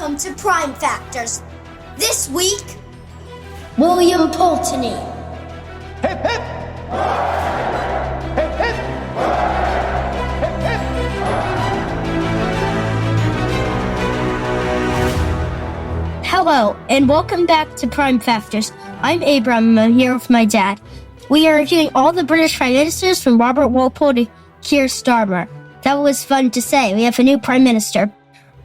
Welcome to Prime Factors. This week, William Pulteney. Hip, hip! Hip, hip! Hip, hip! Hello, and welcome back to Prime Factors. I'm Abram, I'm here with my dad. We are reviewing all the British Prime Ministers from Robert Walpole to Keir Starmer. That was fun to say. We have a new Prime Minister.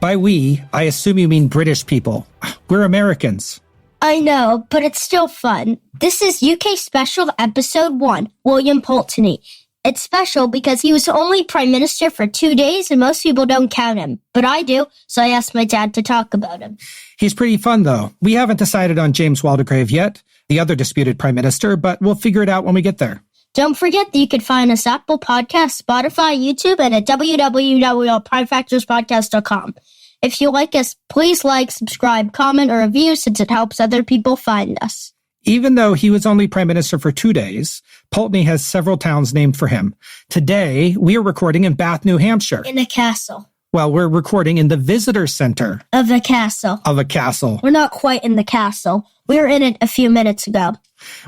By we, I assume you mean British people. We're Americans. I know, but it's still fun. This is UK Special Episode 1, William Pulteney. It's special because he was only Prime Minister for 2 days and most people don't count him. But I do, so I asked my dad to talk about him. He's pretty fun, though. We haven't decided on James Waldegrave yet, the other disputed Prime Minister, but we'll figure it out when we get there. Don't forget that you can find us Apple Podcasts, Spotify, YouTube, and at www.primefactorspodcast.com. If you like us, please like, subscribe, comment, or review since it helps other people find us. Even though he was only Prime Minister for 2 days, Pulteney has several towns named for him. Today, we are recording in Bath, New Hampshire. In a castle. Well, we're recording in the visitor center. Of a castle. Of a castle. We're not quite in the castle. We were in it a few minutes ago.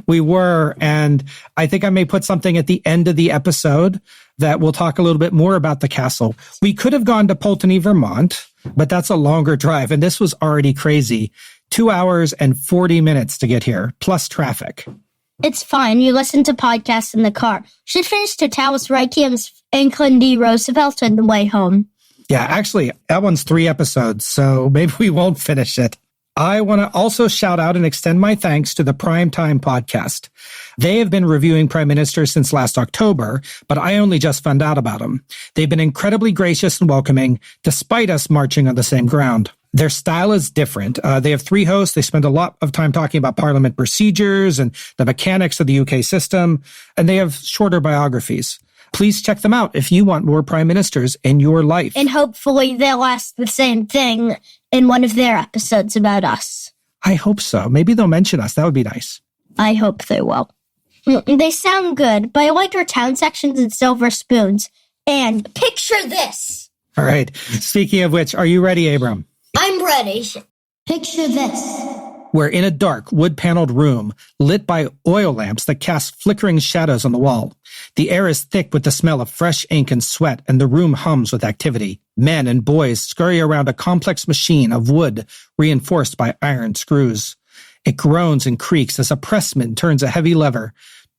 We were, and I think I may put something at the end of the episode that will talk a little bit more about the castle. We could have gone to Pulteney, Vermont, but that's a longer drive, and this was already crazy. 2 hours and 40 minutes to get here, plus traffic. It's fine. You listen to podcasts in the car. Should finish to Talis Reikiam's Franklin D. Roosevelt on the way home. Yeah, actually, that one's 3 episodes, so maybe we won't finish it. I want to also shout out and extend my thanks to the Primetime Podcast. They have been reviewing Prime Ministers since last October, but I only just found out about them. They've been incredibly gracious and welcoming, despite us marching on the same ground. Their style is different. They have 3 hosts. They spend a lot of time talking about Parliament procedures and the mechanics of the UK system, and they have shorter biographies. Please check them out if you want more Prime Ministers in your life. And hopefully they'll ask the same thing in one of their episodes about us. I hope so. Maybe they'll mention us. That would be nice. I hope they will. They sound good, but I liked our town sections and silver spoons. And picture this. All right. Speaking of which, are you ready, Abram? I'm ready. Picture this. We're in a dark, wood-paneled room, lit by oil lamps that cast flickering shadows on the wall. The air is thick with the smell of fresh ink and sweat, and the room hums with activity. Men and boys scurry around a complex machine of wood reinforced by iron screws. It groans and creaks as a pressman turns a heavy lever,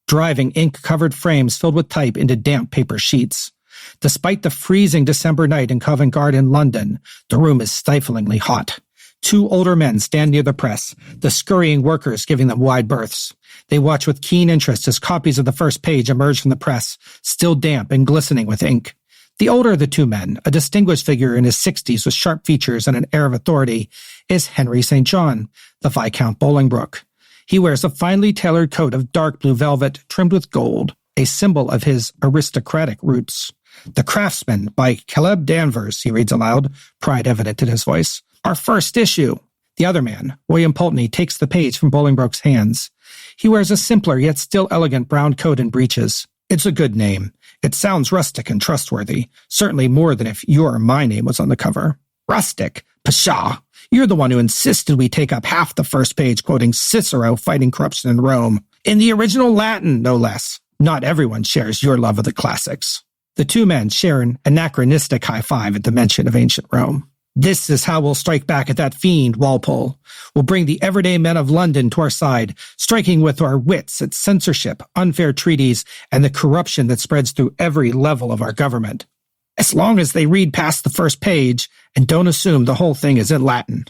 driving ink-covered frames filled with type into damp paper sheets. Despite the freezing December night in Covent Garden, London, the room is stiflingly hot. 2 older men stand near the press, the scurrying workers giving them wide berths. They watch with keen interest as copies of the first page emerge from the press, still damp and glistening with ink. The older of the 2 men, a distinguished figure in his 60s with sharp features and an air of authority, is Henry St. John, the Viscount Bolingbroke. He wears a finely tailored coat of dark blue velvet trimmed with gold, a symbol of his aristocratic roots. "The Craftsman" by Caleb Danvers, he reads aloud, pride evident in his voice. "Our first issue." The other man, William Pulteney, takes the page from Bolingbroke's hands. He wears a simpler yet still elegant brown coat and breeches. It's a good name. It sounds rustic and trustworthy, certainly more than if your or my name was on the cover. Rustic? Pshaw! You're the one who insisted we take up half the first page quoting Cicero fighting corruption in Rome. In the original Latin, no less. Not everyone shares your love of the classics. The 2 men share an anachronistic high five at the mention of ancient Rome. "This is how we'll strike back at that fiend, Walpole. We'll bring the everyday men of London to our side, striking with our wits at censorship, unfair treaties, and the corruption that spreads through every level of our government. As long as they read past the first page and don't assume the whole thing is in Latin."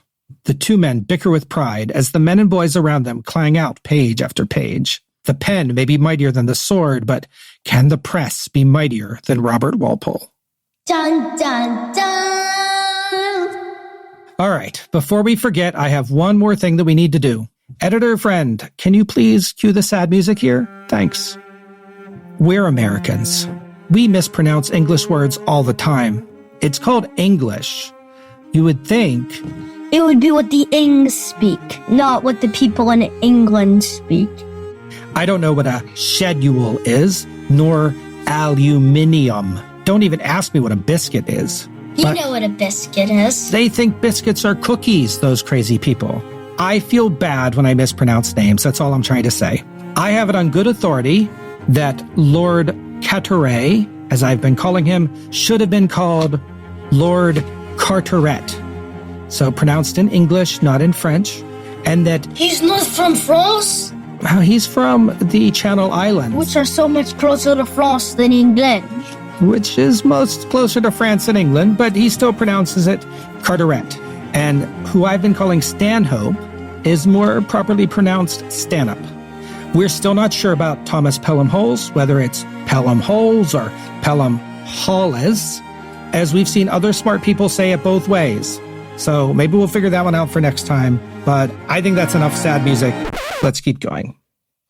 The 2 men bicker with pride as the men and boys around them clang out page after page. The pen may be mightier than the sword, but can the press be mightier than Robert Walpole? Dun, dun, dun. All right, before we forget, I have one more thing that we need to do. Editor friend, can you please cue the sad music here? Thanks. We're Americans. We mispronounce English words all the time. It's called English. You would think It would be what the Ings speak, not what the people in England speak. I don't know what a schedule is, nor aluminium. Don't even ask me what a biscuit is. You know what a biscuit is. They think biscuits are cookies, those crazy people. I feel bad when I mispronounce names. That's all I'm trying to say. I have it on good authority that Lord Carteret, as I've been calling him, should have been called Lord Carteret. So pronounced in English, not in French. And that He's not from France, he's from the Channel Islands, which are so much closer to France than England. which is most closer to France and England, but he still pronounces it Carteret. And who I've been calling Stanhope is more properly pronounced Stanhope. We're still not sure about Thomas Pelham Holes, whether it's Pelham Holes or Pelham Holles, as we've seen other smart people say it both ways. So maybe we'll figure that one out for next time, but I think that's enough sad music. Let's keep going.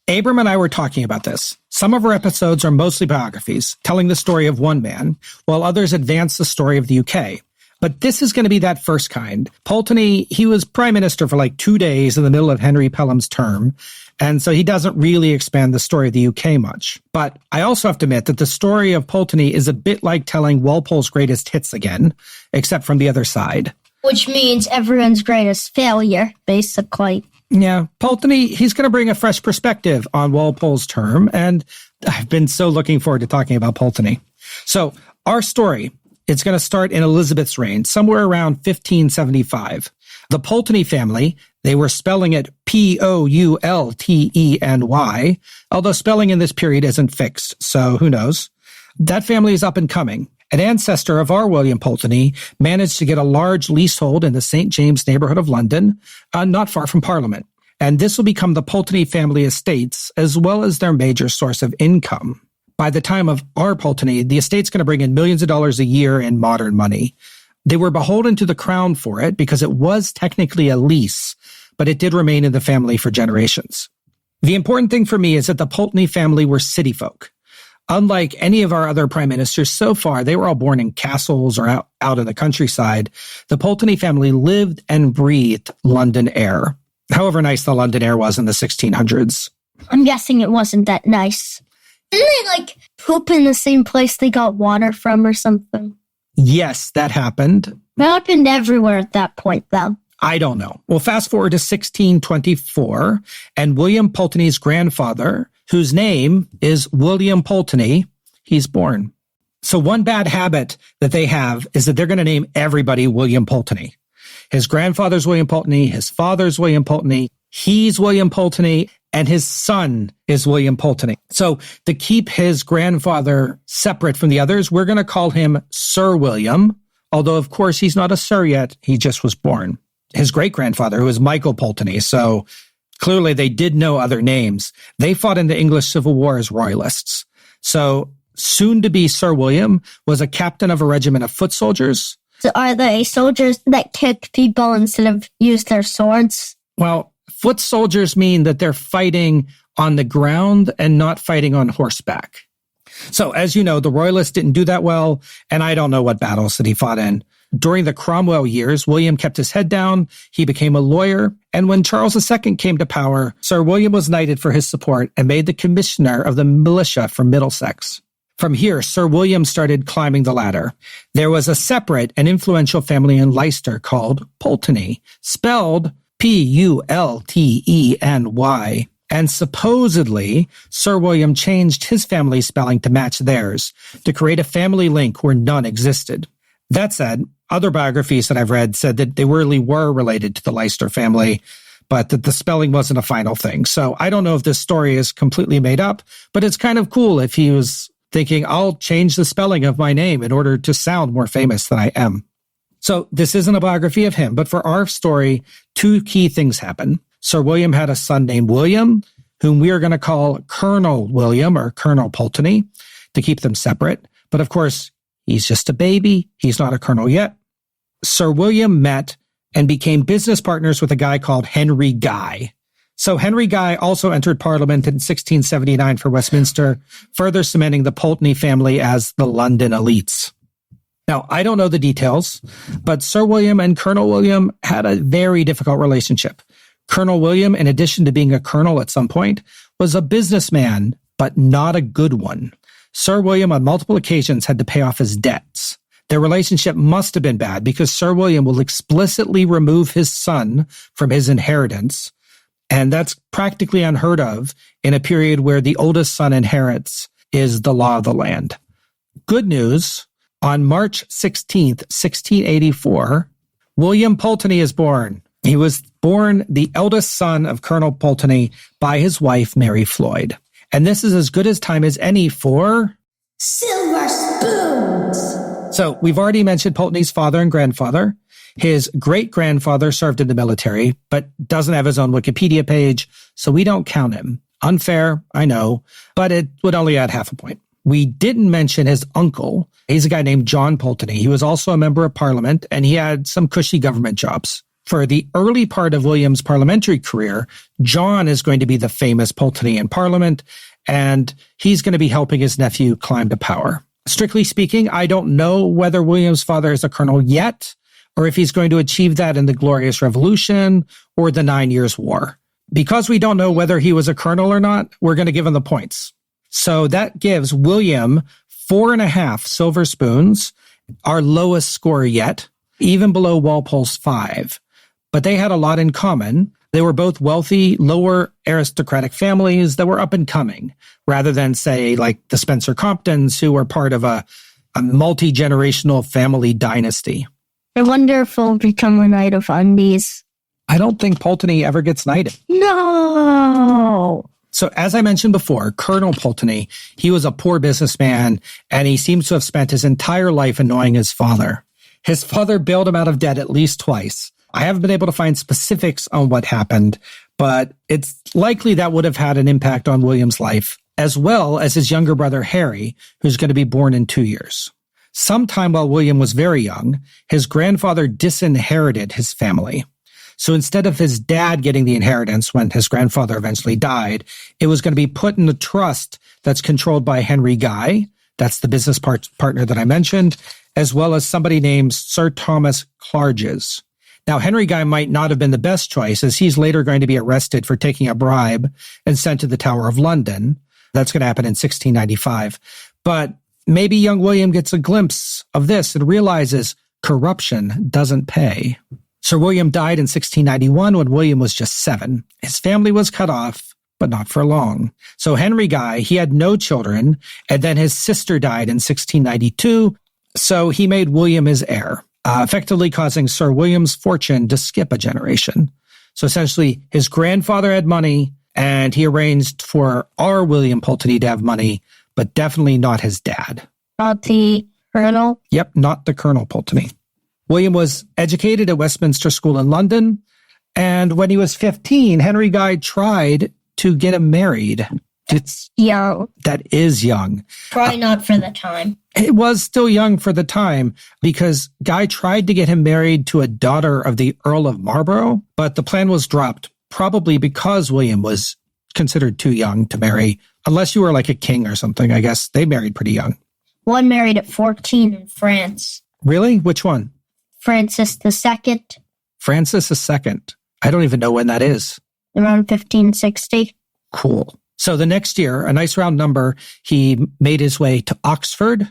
Abram and I were talking about this. Some of our episodes are mostly biographies, telling the story of one man, while others advance the story of the UK. But this is going to be that first kind. Pulteney, he was prime minister for like 2 days in the middle of Henry Pelham's term, and so he doesn't really expand the story of the UK much. But I also have to admit that the story of Pulteney is a bit like telling Walpole's greatest hits again, except from the other side. Which means everyone's greatest failure, basically. Yeah, Pulteney, he's going to bring a fresh perspective on Walpole's term, and I've been so looking forward to talking about Pulteney. So our story, it's going to start in Elizabeth's reign, somewhere around 1575. The Pulteney family, they were spelling it Poulteny, although spelling in this period isn't fixed, so who knows. That family is up and coming. An ancestor of our William Pulteney managed to get a large leasehold in the St. James neighborhood of London, not far from Parliament. And this will become the Pulteney family estates, as well as their major source of income. By the time of our Pulteney, the estate's going to bring in millions of dollars a year in modern money. They were beholden to the crown for it because it was technically a lease, but it did remain in the family for generations. The important thing for me is that the Pulteney family were city folk. Unlike any of our other prime ministers so far, they were all born in castles or out in the countryside. The Pulteney family lived and breathed London air, however nice the London air was in the 1600s. I'm guessing it wasn't that nice. Didn't they, poop in the same place they got water from or something? Yes, that happened. That happened everywhere at that point, though. I don't know. Well, fast forward to 1624, and William Pulteney's grandfather, whose name is William Pulteney, he's born. So one bad habit that they have is that they're going to name everybody William Pulteney. His grandfather's William Pulteney, his father's William Pulteney, he's William Pulteney, and his son is William Pulteney. So to keep his grandfather separate from the others, we're going to call him Sir William, although of course he's not a sir yet, he just was born. His great-grandfather, who was Michael Pulteney, so clearly they did know other names. They fought in the English Civil War as royalists. So soon-to-be Sir William was a captain of a regiment of foot soldiers. So are they soldiers that kick people instead of use their swords? Well, foot soldiers mean that they're fighting on the ground and not fighting on horseback. So as you know, the royalists didn't do that well, and I don't know what battles that he fought in. During the Cromwell years, William kept his head down, he became a lawyer, and when Charles II came to power, Sir William was knighted for his support and made the commissioner of the militia for Middlesex. From here, Sir William started climbing the ladder. There was a separate and influential family in Leicester called Pulteney, spelled Pulteny, and supposedly Sir William changed his family spelling to match theirs to create a family link where none existed. That said, other biographies that I've read said that they really were related to the Leicester family, but that the spelling wasn't a final thing. So I don't know if this story is completely made up, but it's kind of cool if he was thinking, I'll change the spelling of my name in order to sound more famous than I am. So this isn't a biography of him, but for our story, two key things happen. Sir William had a son named William, whom we are going to call Colonel William or Colonel Pulteney to keep them separate. But of course, he's just a baby. He's not a colonel yet. Sir William met and became business partners with a guy called Henry Guy. So Henry Guy also entered Parliament in 1679 for Westminster, further cementing the Pulteney family as the London elites. Now, I don't know the details, but Sir William and Colonel William had a very difficult relationship. Colonel William, in addition to being a colonel at some point, was a businessman, but not a good one. Sir William on multiple occasions had to pay off his debts. Their relationship must have been bad because Sir William will explicitly remove his son from his inheritance. And that's practically unheard of in a period where the oldest son inherits is the law of the land. Good news, on March 16th, 1684, William Pulteney is born. He was born the eldest son of Colonel Pulteney by his wife, Mary Floyd. And this is as good as time as any for Silver spoons! So we've already mentioned Pulteney's father and grandfather. His great-grandfather served in the military, but doesn't have his own Wikipedia page, so we don't count him. Unfair, I know, but it would only add half a point. We didn't mention his uncle. He's a guy named John Pulteney. He was also a member of Parliament, and he had some cushy government jobs. For the early part of William's parliamentary career, John is going to be the famous Pulteney in Parliament, and he's going to be helping his nephew climb to power. Strictly speaking, I don't know whether William's father is a colonel yet, or if he's going to achieve that in the Glorious Revolution or the 9 Years' War. Because we don't know whether he was a colonel or not, we're going to give him the points. So that gives William 4.5 silver spoons, our lowest score yet, even below Walpole's 5. But they had a lot in common. They were both wealthy, lower aristocratic families that were up and coming, rather than, say, like the Spencer Comptons, who were part of a multi-generational family dynasty. I wonder if he'll become a Knight of Undies. I don't think Pulteney ever gets knighted. No! So as I mentioned before, Colonel Pulteney, he was a poor businessman, and he seems to have spent his entire life annoying his father. His father bailed him out of debt at least twice. I haven't been able to find specifics on what happened, but it's likely that would have had an impact on William's life, as well as his younger brother Harry, who's going to be born in 2 years. Sometime while William was very young, his grandfather disinherited his family. So instead of his dad getting the inheritance when his grandfather eventually died, it was going to be put in a trust that's controlled by Henry Guy. That's the business partner that I mentioned, as well as somebody named Sir Thomas Clarges. Now, Henry Guy might not have been the best choice, as he's later going to be arrested for taking a bribe and sent to the Tower of London. That's going to happen in 1695. But maybe young William gets a glimpse of this and realizes corruption doesn't pay. Sir William died in 1691 when William was just 7. His family was cut off, but not for long. So Henry Guy, he had no children, and then his sister died in 1692, so he made William his heir, effectively causing Sir William's fortune to skip a generation. So essentially, his grandfather had money, and he arranged for our William Pulteney to have money, but definitely not his dad. Not the colonel? Yep, not the Colonel Pulteney. William was educated at Westminster School in London, and when he was 15, Henry Guy tried to get him married. It's young. That is young. Probably not for the time. It was still young for the time because Guy tried to get him married to a daughter of the Earl of Marlborough, but the plan was dropped, probably because William was considered too young to marry. Unless you were like a king or something, I guess. They married pretty young. One married at 14 in France. Really? Which one? Francis II. Francis II. I don't even know when that is. Around 1560. Cool. So the next year, a nice round number, he made his way to Oxford,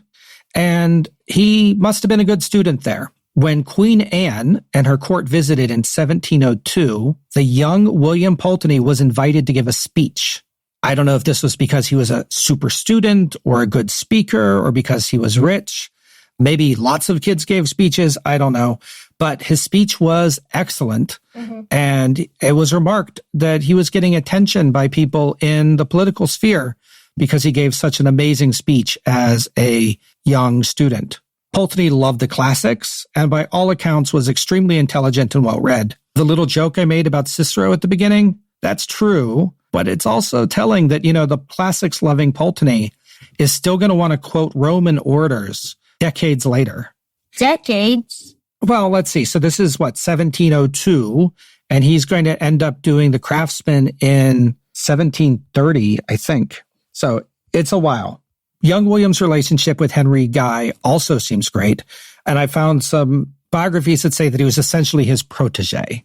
and he must have been a good student there. When Queen Anne and her court visited in 1702, the young William Pulteney was invited to give a speech. I don't know if this was because he was a super student or a good speaker or because he was rich. Maybe lots of kids gave speeches. I don't know. But his speech was excellent. Mm-hmm. And it was remarked that he was getting attention by people in the political sphere because he gave such an amazing speech as a young student. Pulteney loved the classics and by all accounts was extremely intelligent and well-read. The little joke I made about Cicero at the beginning, that's true. But it's also telling that, the classics-loving Pulteney is still going to want to quote Roman orators decades later. Decades? Well, let's see. So this is 1702, and he's going to end up doing The Craftsman in 1730, I think. So it's a while. Young William's relationship with Henry Guy also seems great, and I found some biographies that say that he was essentially his protege.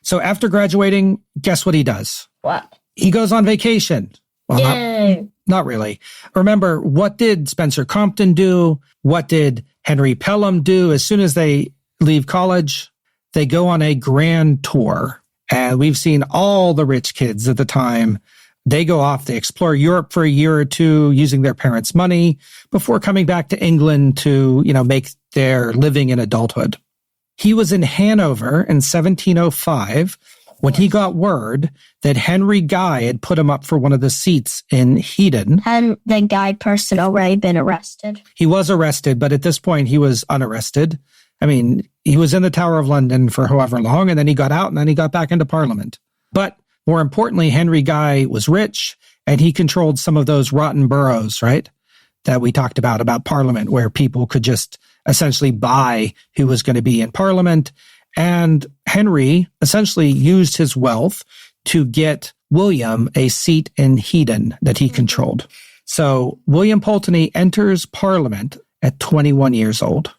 So after graduating, guess what he does? What? He goes on vacation. Well, Not really. Remember, what did Spencer Compton do? What did Henry Pelham do? As soon as they leave college, they go on a grand tour. And we've seen all the rich kids at the time. They go off, they explore Europe for a year or two using their parents' money before coming back to England to, make their living in adulthood. He was in Hanover in 1705 when he got word that Henry Guy had put him up for one of the seats in Hedon. Had the Guy person already been arrested? He was arrested, but at this point he was unarrested. I mean, he was in the Tower of London for however long, and then he got out, and then he got back into Parliament. But more importantly, Henry Guy was rich, and he controlled some of those rotten boroughs, right, that we talked about Parliament, where people could just essentially buy who was going to be in Parliament. And Henry essentially used his wealth to get William a seat in Hedon that he controlled. So William Pulteney enters Parliament at 21 years old.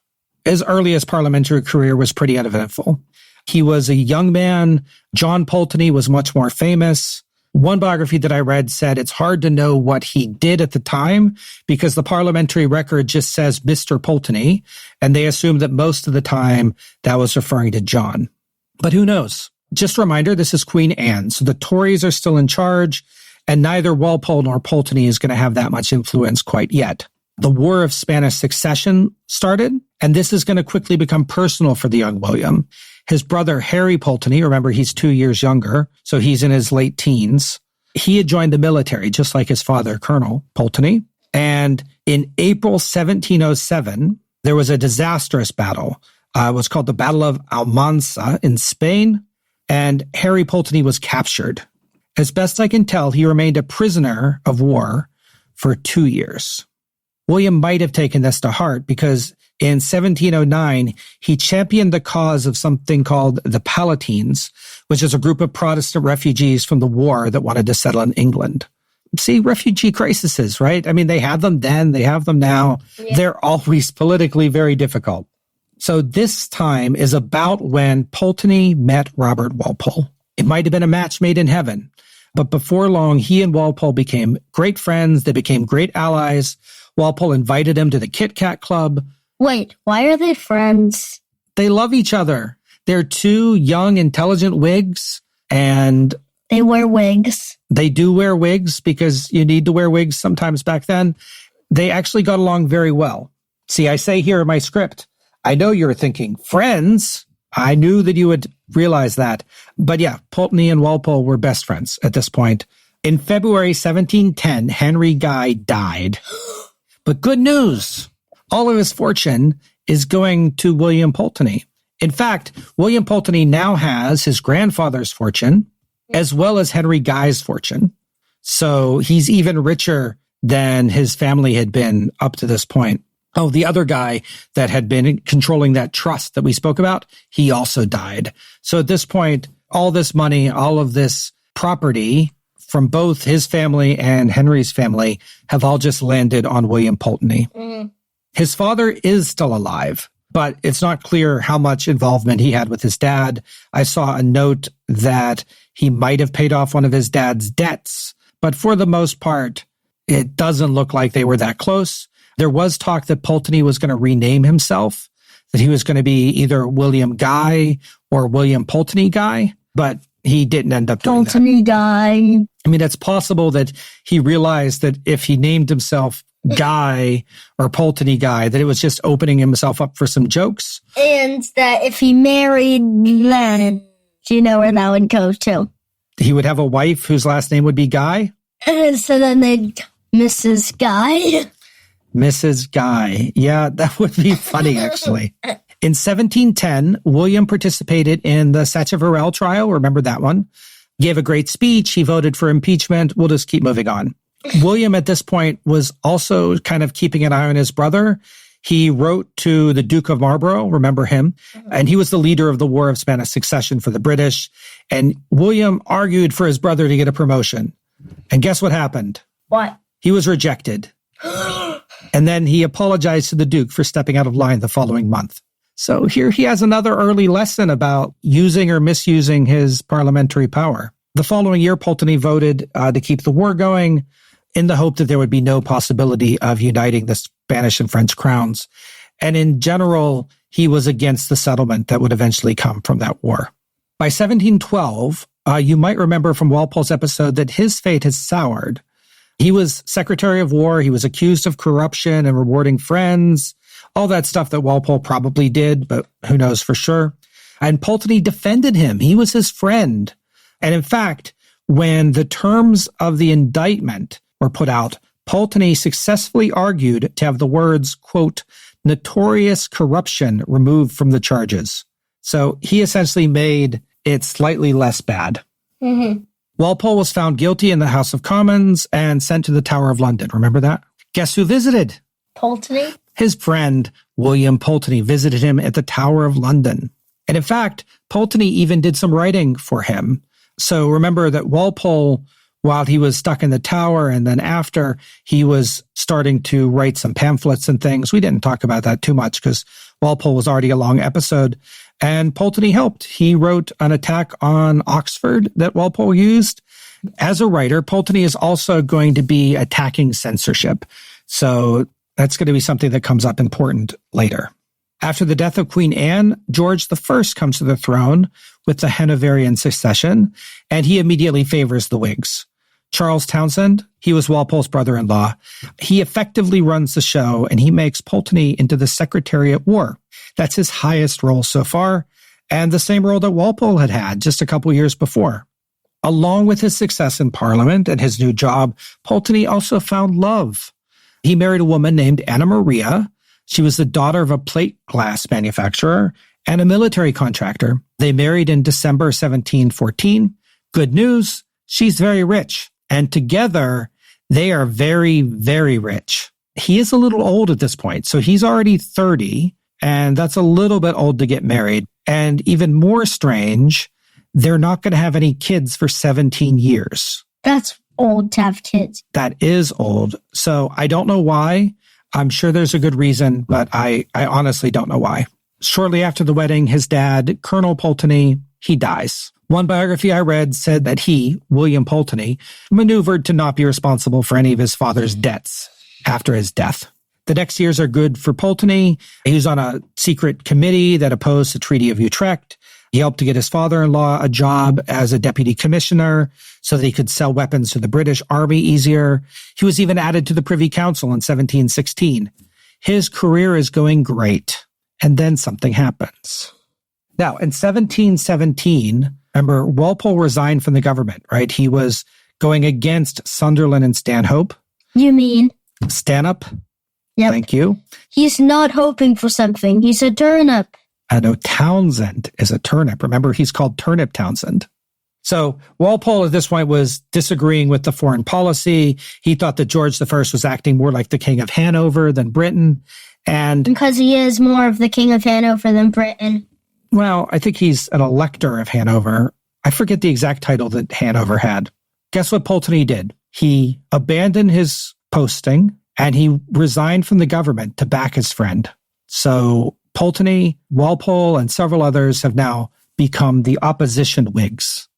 His earliest parliamentary career was pretty uneventful. He was a young man. John Pulteney was much more famous. One biography that I read said it's hard to know what he did at the time because the parliamentary record just says Mr. Pulteney, and they assume that most of the time that was referring to John. But who knows? Just a reminder, this is Queen Anne, so the Tories are still in charge, and neither Walpole nor Pulteney is going to have that much influence quite yet. The War of Spanish Succession started, and this is going to quickly become personal for the young William. His brother, Harry Pulteney, remember he's 2 years younger, so he's in his late teens. He had joined the military, just like his father, Colonel Pulteney. And in April 1707, there was a disastrous battle. It was called the Battle of Almanza in Spain, and Harry Pulteney was captured. As best I can tell, he remained a prisoner of war for 2 years. William might have taken this to heart because in 1709, he championed the cause of something called the Palatines, which is a group of Protestant refugees from the war that wanted to settle in England. See, refugee crises, right? I mean, they had them then, they have them now. Yeah. They're always politically very difficult. So this time is about when Pulteney met Robert Walpole. It might have been a match made in heaven, but before long, he and Walpole became great friends. They became great allies. Walpole invited him to the Kit Kat Club. Wait, why are they friends? They love each other. They're two young, intelligent Whigs, and they wear wigs. They do wear wigs because you need to wear wigs sometimes back then. They actually got along very well. See, I say here in my script, I know you're thinking, friends. I knew that you would realize that. But yeah, Pulteney and Walpole were best friends at this point. In February 1710, Henry Guy died. But good news, all of his fortune is going to William Pulteney. In fact, William Pulteney now has his grandfather's fortune as well as Henry Guy's fortune. So he's even richer than his family had been up to this point. Oh, the other guy that had been controlling that trust that we spoke about, he also died. So at this point, all this money, all of this property from both his family and Henry's family have all just landed on William Pulteney. Mm. His father is still alive, but it's not clear how much involvement he had with his dad. I saw a note that he might have paid off one of his dad's debts, but for the most part, it doesn't look like they were that close. There was talk that Pulteney was going to rename himself, that he was going to be either William Guy or William Pulteney Guy, but he didn't end up doing that. Pulteney Guy. I mean, it's possible that he realized that if he named himself Guy or Pulteney Guy, that it was just opening himself up for some jokes. And that if he married, then you know where that would go to. He would have a wife whose last name would be Guy? And so then they'd Mrs. Guy. Mrs. Guy. Yeah, that would be funny, actually. In 1710, William participated in the Sacheverell trial. Remember that one? Gave a great speech. He voted for impeachment. We'll just keep moving on. William, at this point, was also kind of keeping an eye on his brother. He wrote to the Duke of Marlborough, remember him, and he was the leader of the War of Spanish Succession for the British. And William argued for his brother to get a promotion. And guess what happened? What? He was rejected. And then he apologized to the Duke for stepping out of line the following month. So here he has another early lesson about using or misusing his parliamentary power. The following year, Pulteney voted to keep the war going. in the hope that there would be no possibility of uniting the Spanish and French crowns. And in general, he was against the settlement that would eventually come from that war. By 1712, you might remember from Walpole's episode that his fate has soured. He was Secretary of War. He was accused of corruption and rewarding friends, all that stuff that Walpole probably did, but who knows for sure. And Pulteney defended him. He was his friend. And in fact, when the terms of the indictment were put out, Pulteney successfully argued to have the words, quote, notorious corruption removed from the charges. So he essentially made it slightly less bad. Mm-hmm. Walpole was found guilty in the House of Commons and sent to the Tower of London. Remember that? Guess who visited? Pulteney? His friend, William Pulteney, visited him at the Tower of London. And in fact, Pulteney even did some writing for him. So remember that Walpole, while he was stuck in the tower and then after, he was starting to write some pamphlets and things. We didn't talk about that too much because Walpole was already a long episode. And Pulteney helped. He wrote an attack on Oxford that Walpole used. As a writer, Pulteney is also going to be attacking censorship. So that's going to be something that comes up important later. After the death of Queen Anne, George I comes to the throne with the Hanoverian succession, and he immediately favors the Whigs. Charles Townshend, he was Walpole's brother-in-law. He effectively runs the show, and he makes Pulteney into the Secretary at War. That's his highest role so far, and the same role that Walpole had had just a couple years before. Along with his success in Parliament and his new job, Pulteney also found love. He married a woman named Anna Maria. She was the daughter of a plate glass manufacturer and a military contractor. They married in December 1714. Good news, she's very rich. And together, they are very, very rich. He is a little old at this point, so he's already 30, and that's a little bit old to get married. And even more strange, they're not going to have any kids for 17 years. That's old to have kids. That is old. So I don't know why. I'm sure there's a good reason, but I honestly don't know why. Shortly after the wedding, his dad, Colonel Pulteney, he dies. One biography I read said that he, William Pulteney, maneuvered to not be responsible for any of his father's debts after his death. The next years are good for Pulteney. He was on a secret committee that opposed the Treaty of Utrecht. He helped to get his father-in-law a job as a deputy commissioner so that he could sell weapons to the British Army easier. He was even added to the Privy Council in 1716. His career is going great. And then something happens. Now, in 1717, remember, Walpole resigned from the government, right? He was going against Sunderland and Stanhope. You mean? Stanhope. Yep. Thank you. He's not hoping for something. He's a turnip. No, Townshend is a turnip. Remember, he's called Turnip Townshend. So Walpole at this point was disagreeing with the foreign policy. He thought that George I was acting more like the King of Hanover than Britain. And because he is more of the King of Hanover than Britain. Well, I think he's an elector of Hanover. I forget the exact title that Hanover had. Guess what Pulteney did? He abandoned his posting and he resigned from the government to back his friend. So Pulteney, Walpole, and several others have now become the opposition Whigs,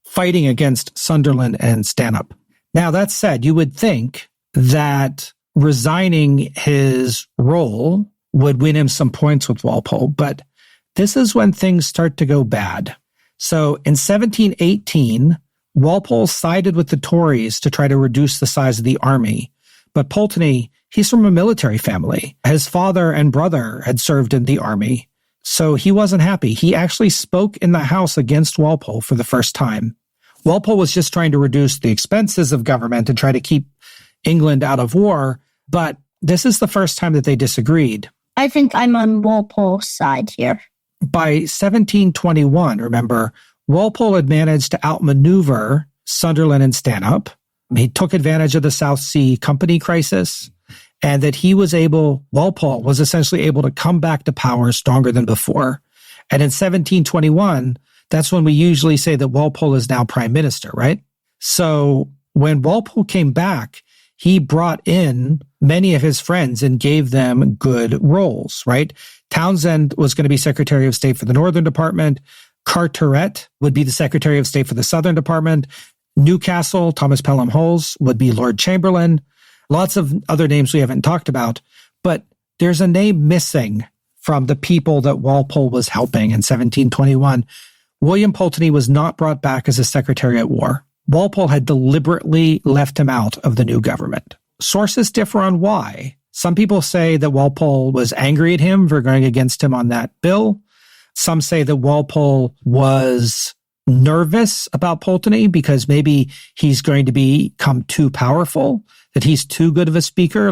fighting against Sunderland and Stanhope. Now, that said, you would think that resigning his role would win him some points with Walpole, but this is when things start to go bad. So in 1718, Walpole sided with the Tories to try to reduce the size of the army, but Pulteney, he's from a military family. His father and brother had served in the army, so he wasn't happy. He actually spoke in the House against Walpole for the first time. Walpole was just trying to reduce the expenses of government and try to keep England out of war, but this is the first time that they disagreed. I think I'm on Walpole's side here. By 1721, remember, Walpole had managed to outmaneuver Sunderland and Stanhope. He took advantage of the South Sea Company crisis, and that Walpole was essentially able to come back to power stronger than before. And in 1721, that's when we usually say that Walpole is now prime minister, right? So when Walpole came back, he brought in many of his friends and gave them good roles, right? Townshend was going to be Secretary of State for the Northern Department. Carteret would be the Secretary of State for the Southern Department. Newcastle, Thomas Pelham Holles would be Lord Chamberlain. Lots of other names we haven't talked about, but there's a name missing from the people that Walpole was helping in 1721. William Pulteney was not brought back as a Secretary at War. Walpole had deliberately left him out of the new government. Sources differ on why. Some people say that Walpole was angry at him for going against him on that bill. Some say that Walpole was nervous about Pulteney because maybe he's going to become too powerful, that he's too good of a speaker,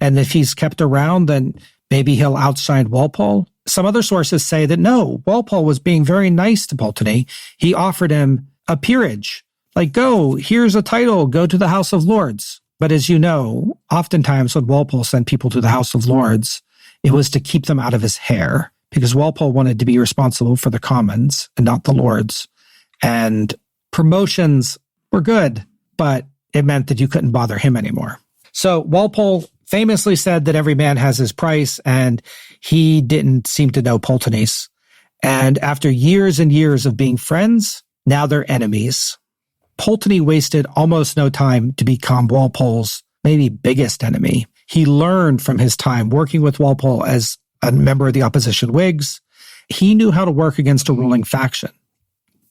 and if he's kept around, then maybe he'll outshine Walpole. Some other sources say that no, Walpole was being very nice to Pulteney. He offered him a peerage, go, here's a title, go to the House of Lords. But as you know, oftentimes when Walpole sent people to the House of Lords, it was to keep them out of his hair, because Walpole wanted to be responsible for the Commons and not the Lords. And promotions were good, but it meant that you couldn't bother him anymore. So Walpole famously said that every man has his price, and he didn't seem to know Pulteney's. And after years and years of being friends, now they're enemies. Pulteney wasted almost no time to become Walpole's maybe biggest enemy. He learned from his time working with Walpole as a member of the opposition Whigs. He knew how to work against a ruling faction.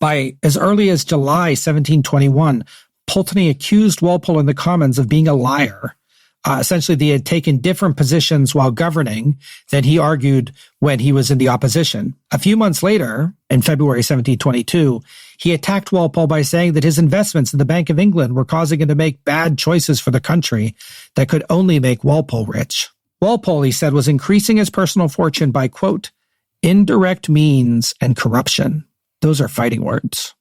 By as early as July 1721, Pulteney accused Walpole in the Commons of being a liar. Essentially, they had taken different positions while governing than he argued when he was in the opposition. A few months later, in February 1722, he attacked Walpole by saying that his investments in the Bank of England were causing him to make bad choices for the country that could only make Walpole rich. Walpole, he said, was increasing his personal fortune by, quote, indirect means and corruption. Those are fighting words.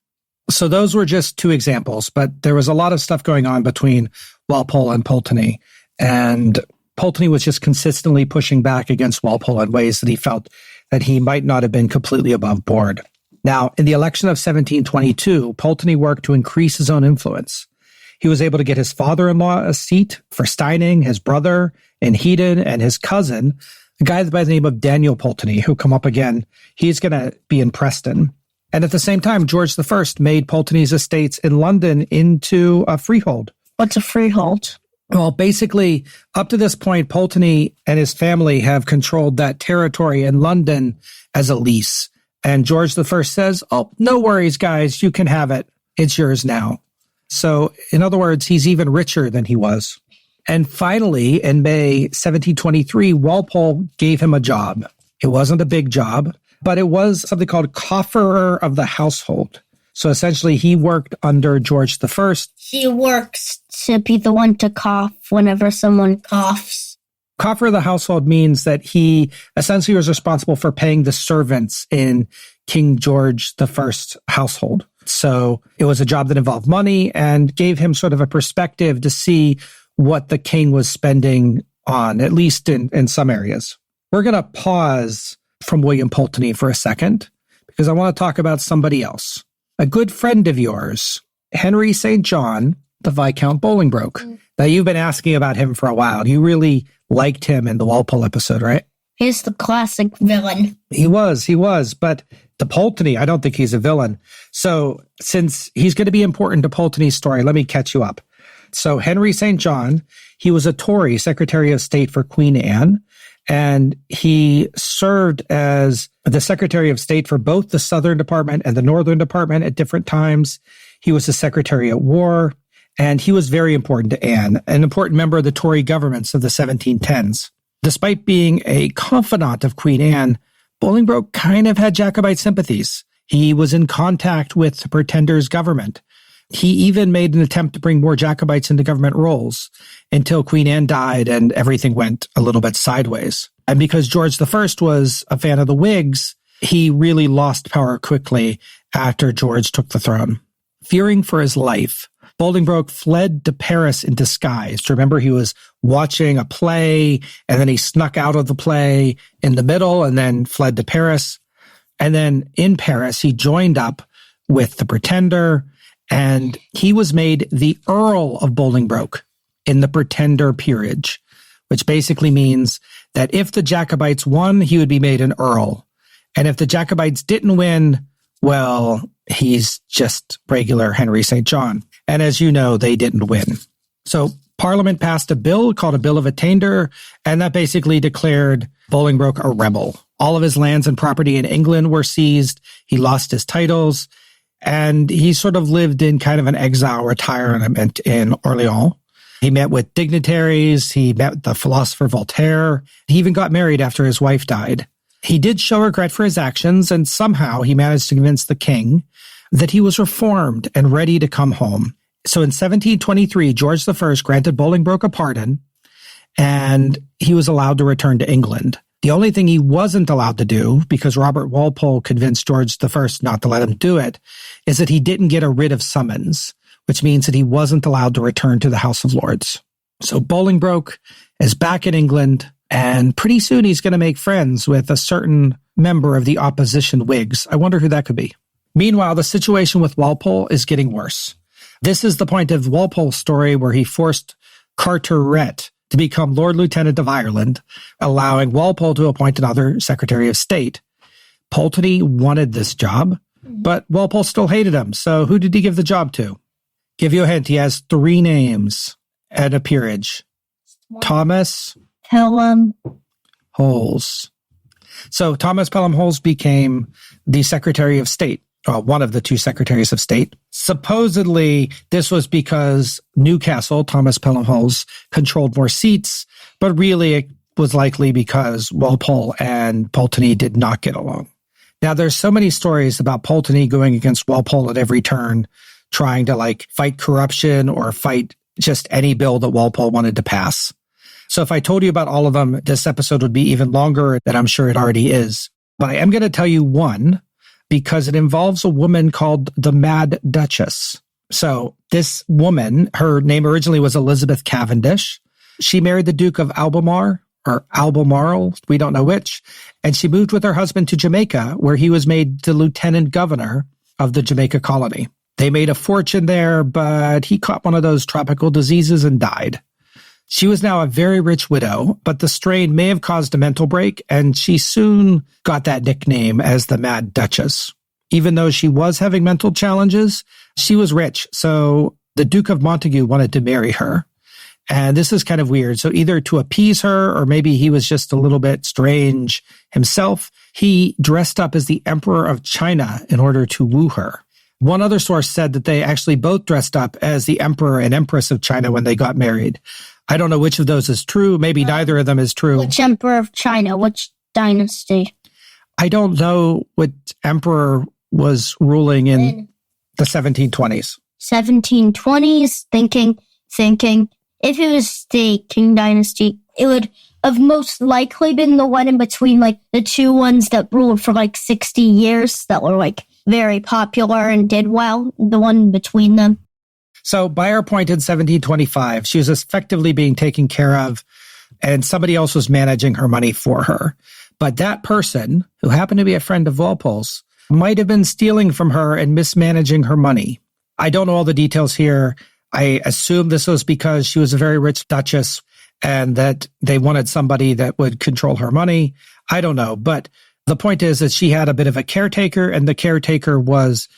So those were just two examples, but there was a lot of stuff going on between Walpole and Pulteney. And Pulteney was just consistently pushing back against Walpole in ways that he felt that he might not have been completely above board. Now, in the election of 1722, Pulteney worked to increase his own influence. He was able to get his father-in-law a seat for Steyning, his brother in Hedon, and his cousin, a guy by the name of Daniel Pulteney, who'll come up again. He's going to be in Preston. And at the same time, George I made Pulteney's estates in London into a freehold. What's a freehold? Well, basically, up to this point, Pulteney and his family have controlled that territory in London as a lease. And George I says, oh, no worries, guys, you can have it. It's yours now. So, in other words, he's even richer than he was. And finally, in May 1723, Walpole gave him a job. It wasn't a big job, but it was something called cofferer of the household. So essentially, he worked under George I. He works to be the one to cough whenever someone coughs. Cofferer of the household means that he essentially was responsible for paying the servants in King George I's household. So it was a job that involved money and gave him sort of a perspective to see what the king was spending on, at least in some areas. We're going to pause from William Pulteney for a second because I want to talk about somebody else. A good friend of yours, Henry St. John, the Viscount Bolingbroke. Now, you've been asking about him for a while. You really liked him in the Walpole episode, right? He's the classic villain. He was. But to Pulteney, I don't think he's a villain. So since he's going to be important to Pulteney's story, let me catch you up. So Henry St. John, he was a Tory Secretary of State for Queen Anne, and he served as the Secretary of State for both the Southern Department and the Northern Department at different times. He was the Secretary at War, and he was very important to Anne, an important member of the Tory governments of the 1710s. Despite being a confidant of Queen Anne, Bolingbroke kind of had Jacobite sympathies. He was in contact with the Pretender's government. He even made an attempt to bring more Jacobites into government roles until Queen Anne died and everything went a little bit sideways. And because George I was a fan of the Whigs, he really lost power quickly after George took the throne. Fearing for his life, Bolingbroke fled to Paris in disguise. Remember, he was watching a play, and then he snuck out of the play in the middle and then fled to Paris. And then in Paris, he joined up with the Pretender, and he was made the Earl of Bolingbroke in the Pretender peerage, which basically means that if the Jacobites won, he would be made an Earl. And if the Jacobites didn't win, well, He's just regular Henry St. John. And as you know, they didn't win. So Parliament passed a bill called a Bill of Attainder, and that basically declared Bolingbroke a rebel. All of his lands and property in England were seized. He lost his titles, and he sort of lived in kind of an exile retirement in Orleans. He met with dignitaries. He met with the philosopher Voltaire. He even got married after his wife died. He did show regret for his actions, and somehow he managed to convince the king that he was reformed and ready to come home. So in 1723, George I granted Bolingbroke a pardon, and he was allowed to return to England. The only thing he wasn't allowed to do, because Robert Walpole convinced George I not to let him do it, is that he didn't get a writ of summons, which means that he wasn't allowed to return to the House of Lords. So Bolingbroke is back in England, and pretty soon he's going to make friends with a certain member of the opposition Whigs. I wonder who that could be. Meanwhile, the situation with Walpole is getting worse. This is the point of Walpole's story where he forced Carteret to become Lord Lieutenant of Ireland, allowing Walpole to appoint another Secretary of State. Pulteney wanted this job, but Walpole still hated him. So who did he give the job to? Give you a hint. He has 3 names at a peerage. Thomas Pelham Holles. So Thomas Pelham Holles became the Secretary of State. One of the 2 secretaries of state. Supposedly, this was because Newcastle, Thomas Pelham Holles, controlled more seats, but really it was likely because Walpole and Pulteney did not get along. Now, there's so many stories about Pulteney going against Walpole at every turn, trying to fight corruption or fight just any bill that Walpole wanted to pass. So if I told you about all of them, this episode would be even longer than I'm sure it already is. But I am going to tell you one, because it involves a woman called the Mad Duchess. So this woman, her name originally was Elizabeth Cavendish. She married the Duke of Albemarle, or Albemarle, we don't know which, and she moved with her husband to Jamaica, where he was made the lieutenant governor of the Jamaica colony. They made a fortune there, but he caught one of those tropical diseases and died. She was now a very rich widow, but the strain may have caused a mental break, and she soon got that nickname as the Mad Duchess. Even though she was having mental challenges, she was rich, so the Duke of Montagu wanted to marry her. And this is kind of weird. So either to appease her, or maybe he was just a little bit strange himself, he dressed up as the Emperor of China in order to woo her. One other source said that they actually both dressed up as the Emperor and Empress of China when they got married. I don't know which of those is true. Maybe neither of them is true. Which Emperor of China? Which dynasty? I don't know what emperor was ruling in the 1720s. 1720s, thinking, if it was the Qing dynasty, it would have most likely been the one in between, the 2 ones that ruled for 60 years that were very popular and did well, the one between them. So by our point in 1725, she was effectively being taken care of, and somebody else was managing her money for her. But that person, who happened to be a friend of Walpole's, might have been stealing from her and mismanaging her money. I don't know all the details here. I assume this was because she was a very rich duchess and that they wanted somebody that would control her money. I don't know. But the point is that she had a bit of a caretaker, and the caretaker was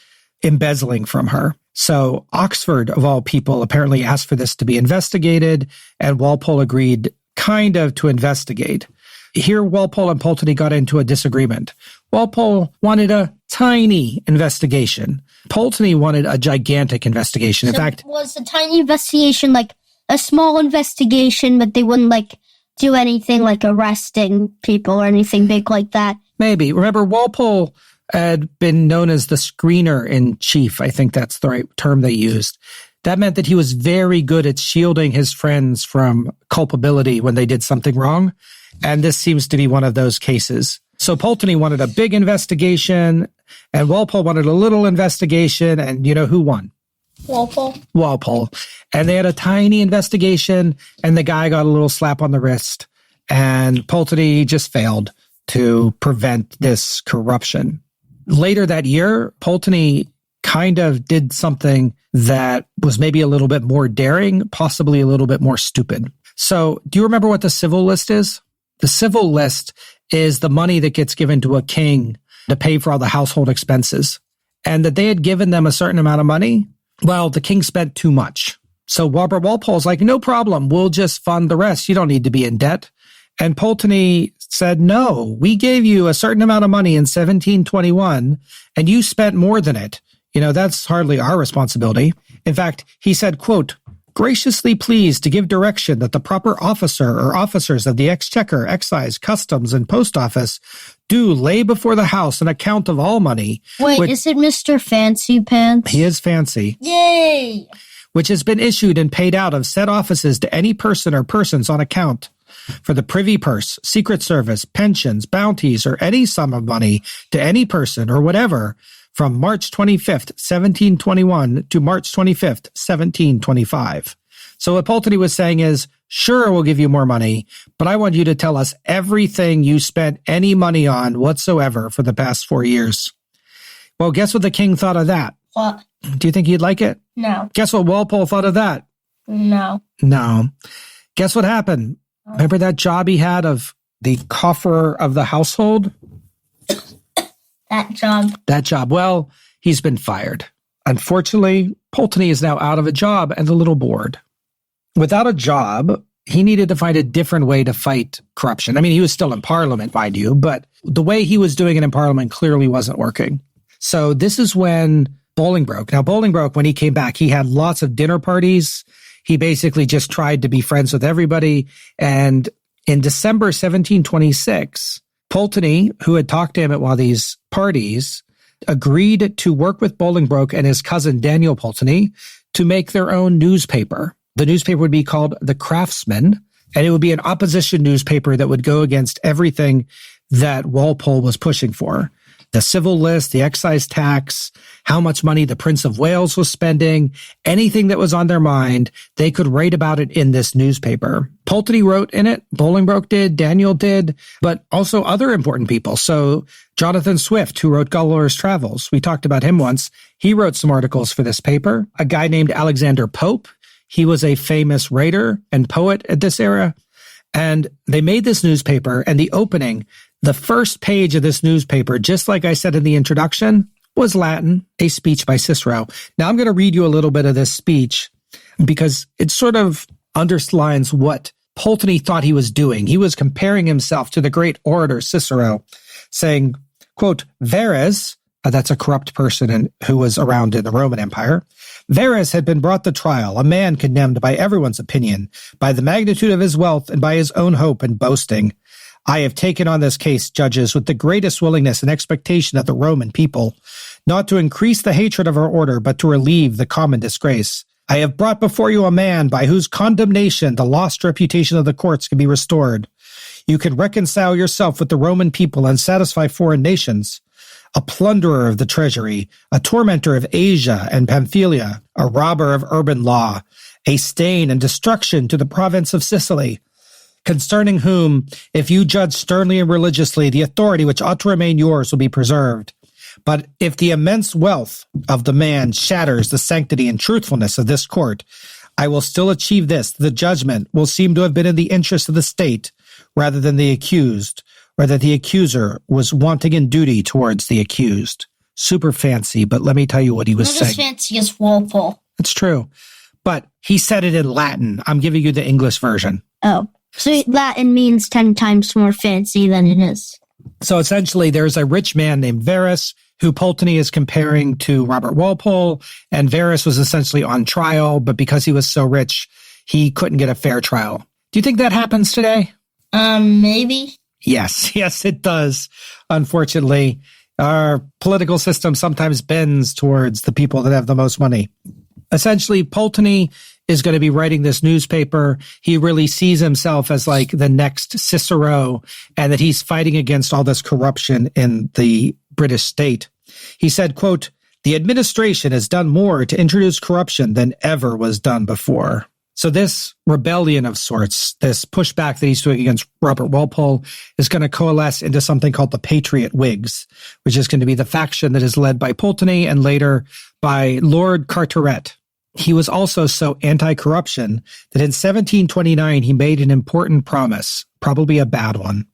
embezzling from her. So Oxford, of all people, apparently asked for this to be investigated, and Walpole agreed kind of to investigate. Here, Walpole and Pulteney got into a disagreement. Walpole wanted a tiny investigation. Pulteney wanted a gigantic investigation. In fact, was a tiny investigation a small investigation, but they wouldn't do anything arresting people or anything big like that? Maybe. Remember, Walpole had been known as the screener-in-chief. I think that's the right term they used. That meant that he was very good at shielding his friends from culpability when they did something wrong. And this seems to be one of those cases. So Pulteney wanted a big investigation, and Walpole wanted a little investigation, and you know who won? Walpole. And they had a tiny investigation, and the guy got a little slap on the wrist, and Pulteney just failed to prevent this corruption. Later that year, Pulteney kind of did something that was maybe a little bit more daring, possibly a little bit more stupid. So do you remember what the civil list is? The civil list is the money that gets given to a king to pay for all the household expenses. and that they had given them a certain amount of money. Well, the king spent too much. So Robert Walpole's like, no problem, we'll just fund the rest. You don't need to be in debt. And Pulteney said, no, we gave you a certain amount of money in 1721, and you spent more than it. That's hardly our responsibility. In fact, he said, quote, graciously pleased to give direction that the proper officer or officers of the Exchequer, Excise, Customs, and Post Office do lay before the house an account of all money. Wait, is it Mr. Fancy Pants? He is fancy. Yay! Which has been issued and paid out of said offices to any person or persons on account for the privy purse, secret service, pensions, bounties, or any sum of money to any person or whatever from March 25th, 1721 to March 25th, 1725. So what Pulteney was saying is, sure, we'll give you more money, but I want you to tell us everything you spent any money on whatsoever for the past 4 years. Well, guess what the king thought of that? What? Do you think he'd like it? No. Guess what Walpole thought of that? No. No. Guess what happened? Remember that job he had of the cofferer of the household? That job. Well, he's been fired. Unfortunately, Pulteney is now out of a job and a little bored. Without a job, he needed to find a different way to fight corruption. I mean, he was still in Parliament, mind you, but the way he was doing it in Parliament clearly wasn't working. So this is when Bolingbroke. Now, Bolingbroke, when he came back, he had lots of dinner parties. He basically just tried to be friends with everybody. And in December 1726, Pulteney, who had talked to him at one of these parties, agreed to work with Bolingbroke and his cousin Daniel Pulteney to make their own newspaper. The newspaper would be called The Craftsman, and it would be an opposition newspaper that would go against everything that Walpole was pushing for. The civil list, the excise tax, how much money the Prince of Wales was spending, anything that was on their mind, they could write about it in this newspaper. Pulteney wrote in it, Bolingbroke did, Daniel did, but also other important people. So Jonathan Swift, who wrote Gulliver's Travels, we talked about him once. He wrote some articles for this paper. A guy named Alexander Pope, he was a famous writer and poet at this era. And they made this newspaper, and the opening, the first page of this newspaper, just like I said in the introduction, was Latin, a speech by Cicero. Now I'm going to read you a little bit of this speech because it sort of underlines what Pulteney thought he was doing. He was comparing himself to the great orator Cicero, saying, quote, Verres, that's a corrupt person who was around in the Roman Empire, Verres had been brought to trial, a man condemned by everyone's opinion, by the magnitude of his wealth and by his own hope and boasting. I have taken on this case, judges, with the greatest willingness and expectation of the Roman people, not to increase the hatred of our order, but to relieve the common disgrace. I have brought before you a man by whose condemnation the lost reputation of the courts can be restored. You can reconcile yourself with the Roman people and satisfy foreign nations. A plunderer of the treasury, a tormentor of Asia and Pamphylia, a robber of urban law, a stain and destruction to the province of Sicily, concerning whom, if you judge sternly and religiously, the authority which ought to remain yours will be preserved. But if the immense wealth of the man shatters the sanctity and truthfulness of this court, I will still achieve this. The judgment will seem to have been in the interest of the state rather than the accused, or that the accuser was wanting in duty towards the accused. Super fancy, but let me tell you what he was saying. Not as fancy as Walpole. It's true. But he said it in Latin. I'm giving you the English version. Oh, so Latin means 10 times more fancy than it is. So essentially, there's a rich man named Verres who Pulteney is comparing to Robert Walpole, and Verres was essentially on trial, but because he was so rich, he couldn't get a fair trial. Do you think that happens today? Maybe. Yes, it does. Unfortunately, our political system sometimes bends towards the people that have the most money. Essentially, Pulteney is going to be writing this newspaper. He really sees himself as like the next Cicero, and that he's fighting against all this corruption in the British state. He said, quote, the administration has done more to introduce corruption than ever was done before. So this rebellion of sorts, this pushback that he's doing against Robert Walpole, is going to coalesce into something called the Patriot Whigs, which is going to be the faction that is led by Pulteney and later by Lord Carteret. He was also so anti-corruption that in 1729 he made an important promise, probably a bad one.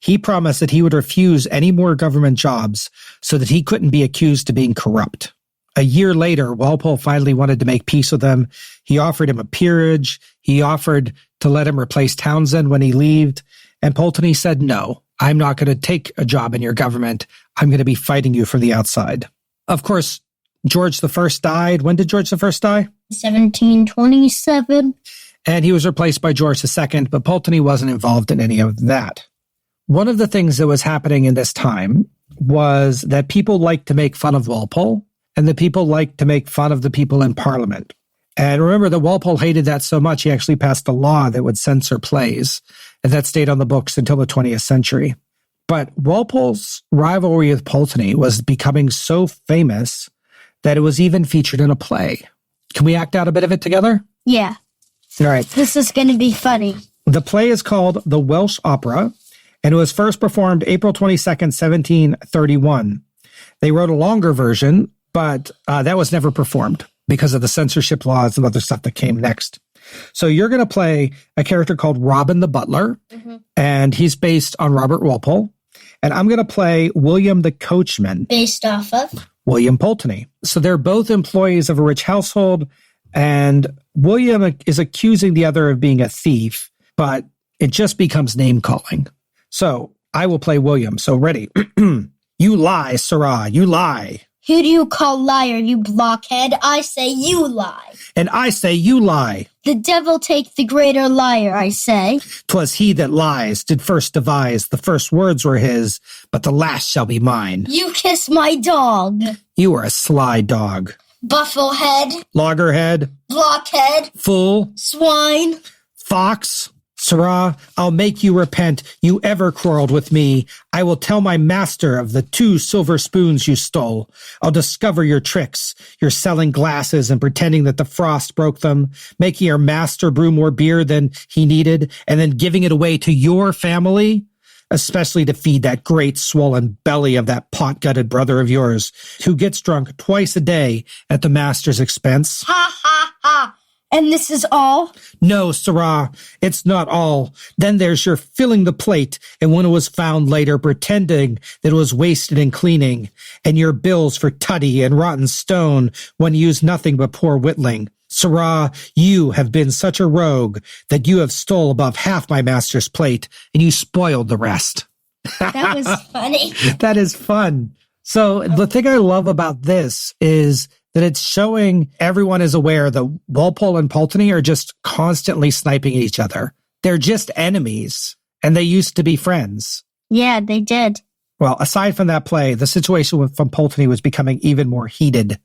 He promised that he would refuse any more government jobs so that he couldn't be accused of being corrupt. A year later, Walpole finally wanted to make peace with him. He offered him a peerage. He offered to let him replace Townsend when he left. And Pulteney said, no, I'm not going to take a job in your government. I'm going to be fighting you from the outside. Of course, George I died. When did George I die? 1727. And he was replaced by George II, but Pulteney wasn't involved in any of that. One of the things that was happening in this time was that people liked to make fun of Walpole, and the people liked to make fun of the people in Parliament. And remember that Walpole hated that so much, he actually passed a law that would censor plays, and that stayed on the books until the 20th century. But Walpole's rivalry with Pulteney was becoming so famous that it was even featured in a play. Can we act out a bit of it together? Yeah. All right. This is going to be funny. The play is called The Welsh Opera, and it was first performed April 22nd, 1731. They wrote a longer version, but that was never performed because of the censorship laws and other stuff that came next. So you're going to play a character called Robin the Butler, and he's based on Robert Walpole. And I'm going to play William the Coachman. Based off of? William Pulteney. So they're both employees of a rich household, and William is accusing the other of being a thief, but it just becomes name-calling. So I will play William. So ready? You lie, sirrah, you lie. Who do you call liar, you blockhead? I say you lie. And I say you lie. The devil take the greater liar, I say. 'Twas he that lies did first devise. The first words were his, but the last shall be mine. You kiss my dog. You are a sly dog. Bufflehead. Loggerhead. Blockhead. Fool. Swine. Fox. Sirrah, I'll make you repent you ever quarreled with me. I will tell my master of the 2 silver spoons you stole. I'll discover your tricks. You're selling glasses and pretending that the frost broke them, making your master brew more beer than he needed, and then giving it away to your family, especially to feed that great swollen belly of that pot-gutted brother of yours, who gets drunk twice a day at the master's expense. Ha, ha, ha. And this is all? No, sirrah, it's not all. Then there's your filling the plate, and when it was found later, pretending that it was wasted in cleaning, and your bills for tutty and rotten stone when you use nothing but poor whittling. Sirrah, you have been such a rogue that you have stole above half my master's plate, and you spoiled the rest. That was funny. That is fun. So the thing I love about this is that it's showing everyone is aware that Walpole and Pulteney are just constantly sniping at each other. They're just enemies, and they used to be friends. Yeah, they did. Well, aside from that play, the situation from Pulteney was becoming even more heated.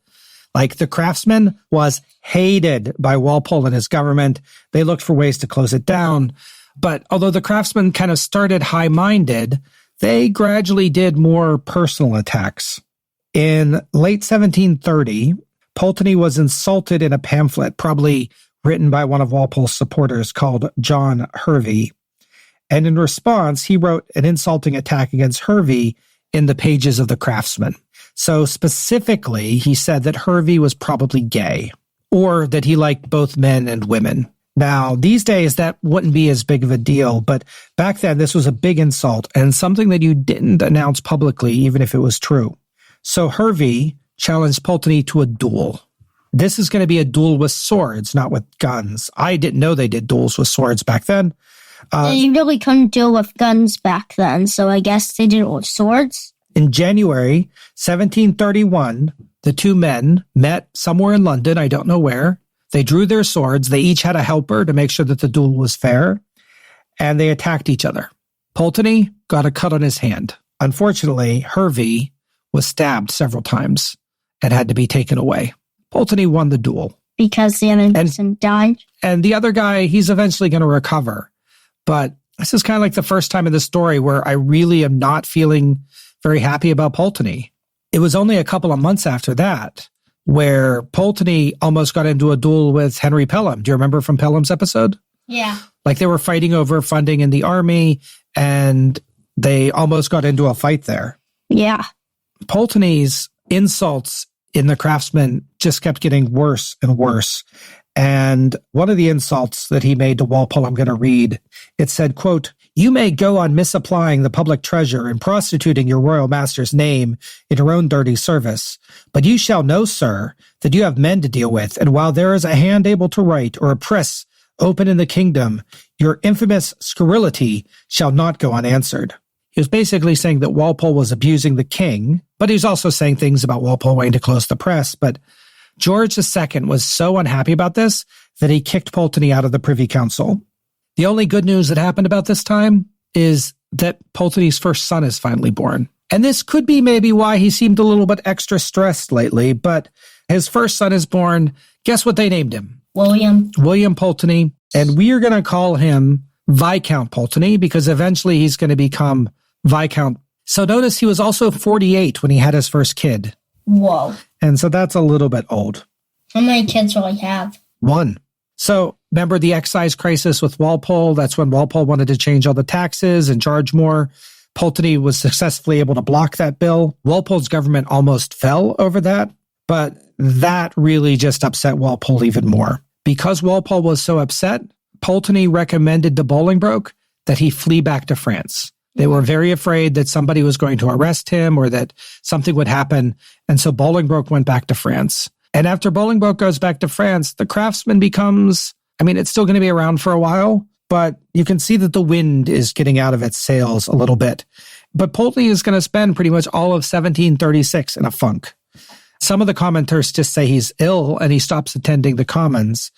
Like, the craftsman was hated by Walpole and his government. They looked for ways to close it down. But although the craftsmen kind of started high-minded, they gradually did more personal attacks. In late 1730, Pulteney was insulted in a pamphlet, probably written by one of Walpole's supporters called John Hervey. And in response, he wrote an insulting attack against Hervey in the pages of the Craftsman. So specifically, he said that Hervey was probably gay, or that he liked both men and women. Now, these days, that wouldn't be as big of a deal, but back then, this was a big insult and something that you didn't announce publicly, even if it was true. So Hervey challenged Pulteney to a duel. This is going to be a duel with swords, not with guns. I didn't know they did duels with swords back then. You really couldn't deal with guns back then, so I guess they did it with swords. In January 1731, the two men met somewhere in London, I don't know where. They drew their swords. They each had a helper to make sure that the duel was fair, and they attacked each other. Pulteney got a cut on his hand. Unfortunately, Hervey was stabbed several times and had to be taken away. Pulteney won the duel. Because the other person died? And the other guy, he's eventually going to recover. But this is kind of like the first time in the story where I really am not feeling very happy about Pulteney. It was only a couple of months after that where Pulteney almost got into a duel with Henry Pelham. Do you remember from Pelham's episode? Yeah. Like they were fighting over funding in the army and they almost got into a fight there. Yeah. Pulteney's insults in the Craftsman just kept getting worse and worse. And one of the insults that he made to Walpole, I'm going to read, it said, quote, You may go on misapplying the public treasure and prostituting your royal master's name in your own dirty service. But you shall know, sir, that you have men to deal with, and while there is a hand able to write or a press open in the kingdom, your infamous scurrility shall not go unanswered. He was basically saying that Walpole was abusing the king, but he was also saying things about Walpole wanting to close the press. But George II was so unhappy about this that he kicked Pulteney out of the Privy Council. The only good news that happened about this time is that Pulteney's first son is finally born. And this could be maybe why he seemed a little bit extra stressed lately, but his first son is born. Guess what they named him? William Pulteney. And we are going to call him Viscount Pulteney because eventually he's going to become Viscount. So notice he was also 48 when he had his first kid. Whoa. And so that's a little bit old. How many kids will he have? 1. So remember the excise crisis with Walpole? That's when Walpole wanted to change all the taxes and charge more. Pulteney was successfully able to block that bill. Walpole's government almost fell over that, but that really just upset Walpole even more. Because Walpole was so upset, Pulteney recommended to Bolingbroke that he flee back to France. They were very afraid that somebody was going to arrest him or that something would happen. And so Bolingbroke went back to France. And after Bolingbroke goes back to France, the Craftsman becomes, it's still going to be around for a while, but you can see that the wind is getting out of its sails a little bit. But Pulteney is going to spend pretty much all of 1736 in a funk. Some of the commenters just say he's ill and he stops attending the Commons,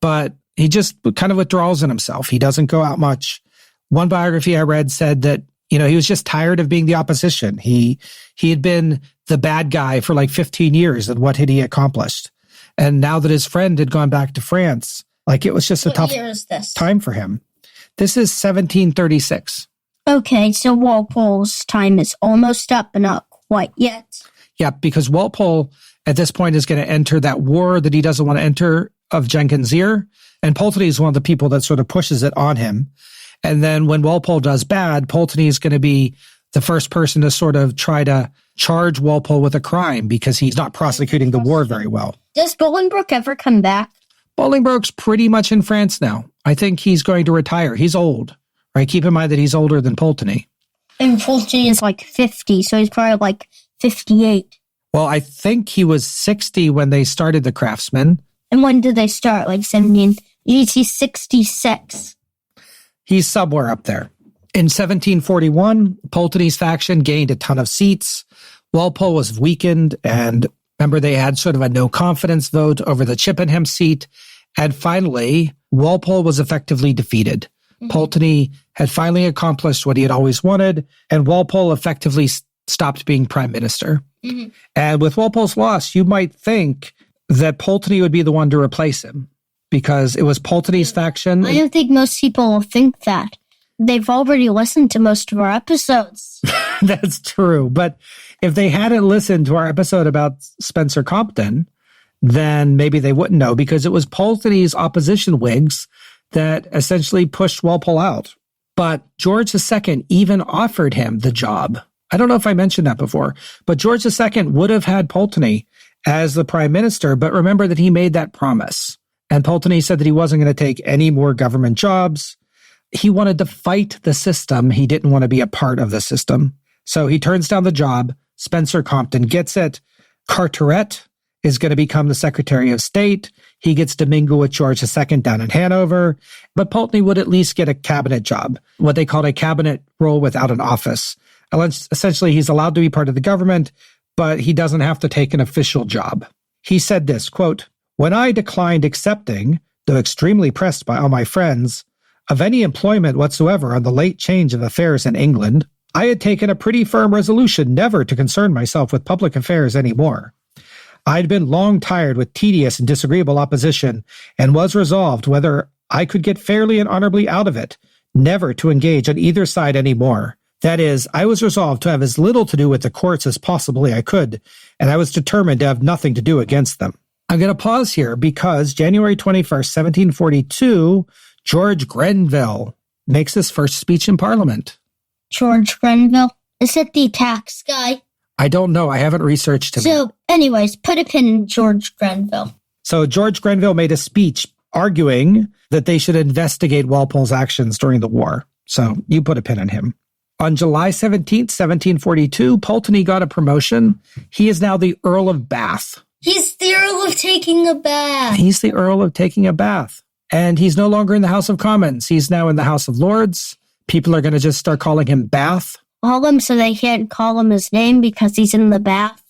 but he just kind of withdraws in himself. He doesn't go out much. One biography I read said that, he was just tired of being the opposition. He had been the bad guy for like 15 years, and what had he accomplished? And now that his friend had gone back to France, it was just a tough time for him. This is 1736. Okay, so Walpole's time is almost up, but not quite yet. Yeah, because Walpole at this point is going to enter that war that he doesn't want to enter of Jenkins' Ear. And Pulteney is one of the people that sort of pushes it on him. And then when Walpole does bad, Pulteney is going to be the first person to sort of try to charge Walpole with a crime because he's not prosecuting the war very well. Does Bolingbroke ever come back? Bolingbroke's pretty much in France now. I think he's going to retire. He's old, right? Keep in mind that he's older than Pulteney. And Pulteney is 50, so he's probably 58. Well, I think he was 60 when they started the Craftsman. And when did they start? 1866. He's somewhere up there. In 1741, Pulteney's faction gained a ton of seats. Walpole was weakened, and remember they had sort of a no-confidence vote over the Chippenham seat. And finally, Walpole was effectively defeated. Mm-hmm. Pulteney had finally accomplished what he had always wanted, and Walpole effectively stopped being prime minister. Mm-hmm. And with Walpole's loss, you might think that Pulteney would be the one to replace him, because it was Pulteney's faction. I don't think most people will think that. They've already listened to most of our episodes. That's true. But if they hadn't listened to our episode about Spencer Compton, then maybe they wouldn't know, because it was Pulteney's opposition Whigs that essentially pushed Walpole out. But George II even offered him the job. I don't know if I mentioned that before, but George II would have had Pulteney as the prime minister, but remember that he made that promise. And Pulteney said that he wasn't going to take any more government jobs. He wanted to fight the system. He didn't want to be a part of the system. So he turns down the job. Spencer Compton gets it. Carteret is going to become the Secretary of State. He gets to mingle with George II down in Hanover. But Pulteney would at least get a cabinet job, what they called a cabinet role without an office. Essentially, he's allowed to be part of the government, but he doesn't have to take an official job. He said this, quote, "When I declined accepting, though extremely pressed by all my friends, of any employment whatsoever on the late change of affairs in England, I had taken a pretty firm resolution never to concern myself with public affairs any more. I had been long tired with tedious and disagreeable opposition, and was resolved, whether I could get fairly and honorably out of it, never to engage on either side any more. That is, I was resolved to have as little to do with the courts as possibly I could, and I was determined to have nothing to do against them." I'm going to pause here because January 21st, 1742, George Grenville makes his first speech in Parliament. George Grenville? Is it the tax guy? I don't know. I haven't researched him. So, anyways, put a pin in George Grenville. So George Grenville made a speech arguing that they should investigate Walpole's actions during the war. So you put a pin in him. On July 17th, 1742, Pulteney got a promotion. He is now the Earl of Bath. He's the Earl of taking a bath. He's the Earl of taking a bath. And he's no longer in the House of Commons. He's now in the House of Lords. People are going to just start calling him Bath. Call him so they can't call him his name because he's in the bath.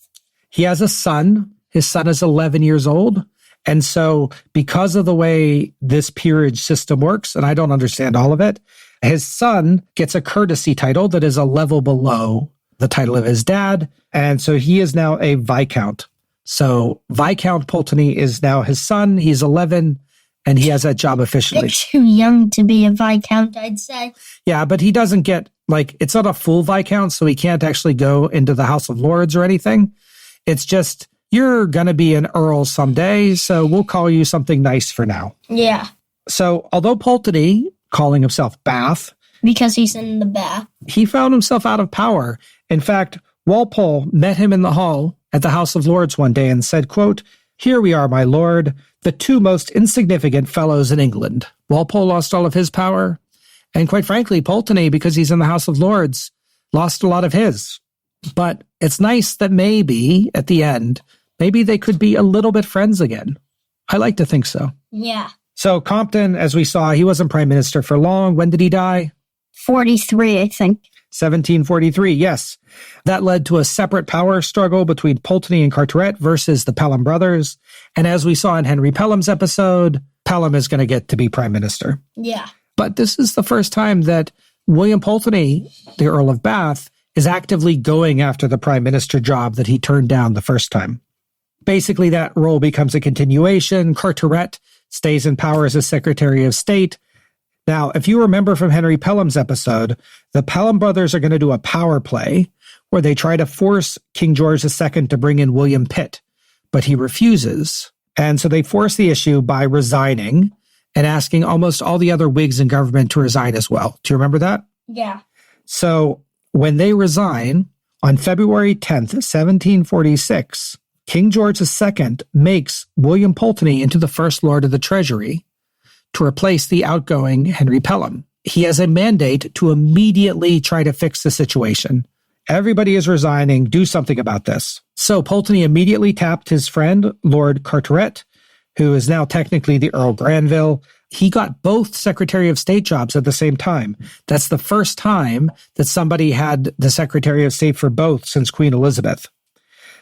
He has a son. His son is 11 years old. And so because of the way this peerage system works, and I don't understand all of it, his son gets a courtesy title that is a level below the title of his dad. And so he is now a Viscount. So Viscount Pulteney is now his son. He's 11 and he has that job officially. They're too young to be a Viscount, I'd say. Yeah, but he doesn't get, it's not a full Viscount, so he can't actually go into the House of Lords or anything. It's just, you're going to be an Earl someday, so we'll call you something nice for now. Yeah. So although Pulteney, calling himself Bath, because he's in the bath, he found himself out of power. In fact, Walpole met him in the hall at the House of Lords one day and said, quote, "Here we are, my lord, the two most insignificant fellows in England." Walpole lost all of his power. And quite frankly, Pulteney, because he's in the House of Lords, lost a lot of his. But it's nice that maybe, at the end, maybe they could be a little bit friends again. I like to think so. Yeah. So Compton, as we saw, he wasn't prime minister for long. When did he die? 43, I think. 1743, yes. That led to a separate power struggle between Pulteney and Carteret versus the Pelham brothers. And as we saw in Henry Pelham's episode, Pelham is going to get to be prime minister. Yeah. But this is the first time that William Pulteney, the Earl of Bath, is actively going after the prime minister job that he turned down the first time. Basically, that role becomes a continuation. Carteret stays in power as a Secretary of State. Now, if you remember from Henry Pelham's episode, the Pelham brothers are going to do a power play where they try to force King George II to bring in William Pitt, but he refuses. And so they force the issue by resigning and asking almost all the other Whigs in government to resign as well. Do you remember that? Yeah. So when they resign, on February 10th, 1746, King George II makes William Pulteney into the First Lord of the Treasury to replace the outgoing Henry Pelham. He has a mandate to immediately try to fix the situation. Everybody is resigning. Do something about this. So Pulteney immediately tapped his friend, Lord Carteret, who is now technically the Earl Granville. He got both Secretary of State jobs at the same time. That's the first time that somebody had the Secretary of State for both since Queen Elizabeth.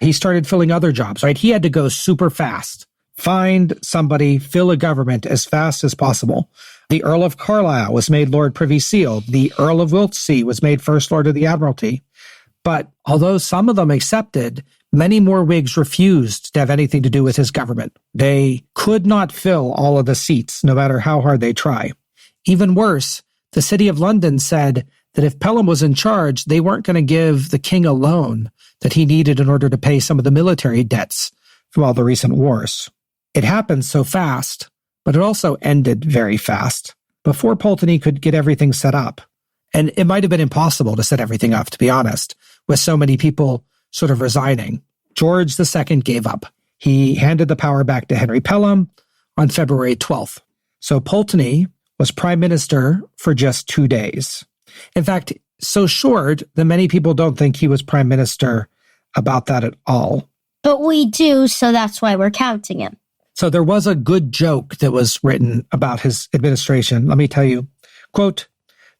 He started filling other jobs, right? He had to go super fast. Find somebody, fill a government as fast as possible. The Earl of Carlisle was made Lord Privy Seal. The Earl of Wiltshire was made First Lord of the Admiralty. But although some of them accepted, many more Whigs refused to have anything to do with his government. They could not fill all of the seats, no matter how hard they try. Even worse, the City of London said that if Pelham was in charge, they weren't going to give the king a loan that he needed in order to pay some of the military debts from all the recent wars. It happened so fast, but it also ended very fast before Pulteney could get everything set up. And it might have been impossible to set everything up, to be honest, with so many people sort of resigning. George II gave up. He handed the power back to Henry Pelham on February 12th. So Pulteney was prime minister for just 2 days. In fact, so short that many people don't think he was prime minister about that at all. But we do, so that's why we're counting him. So there was a good joke that was written about his administration. Let me tell you, quote,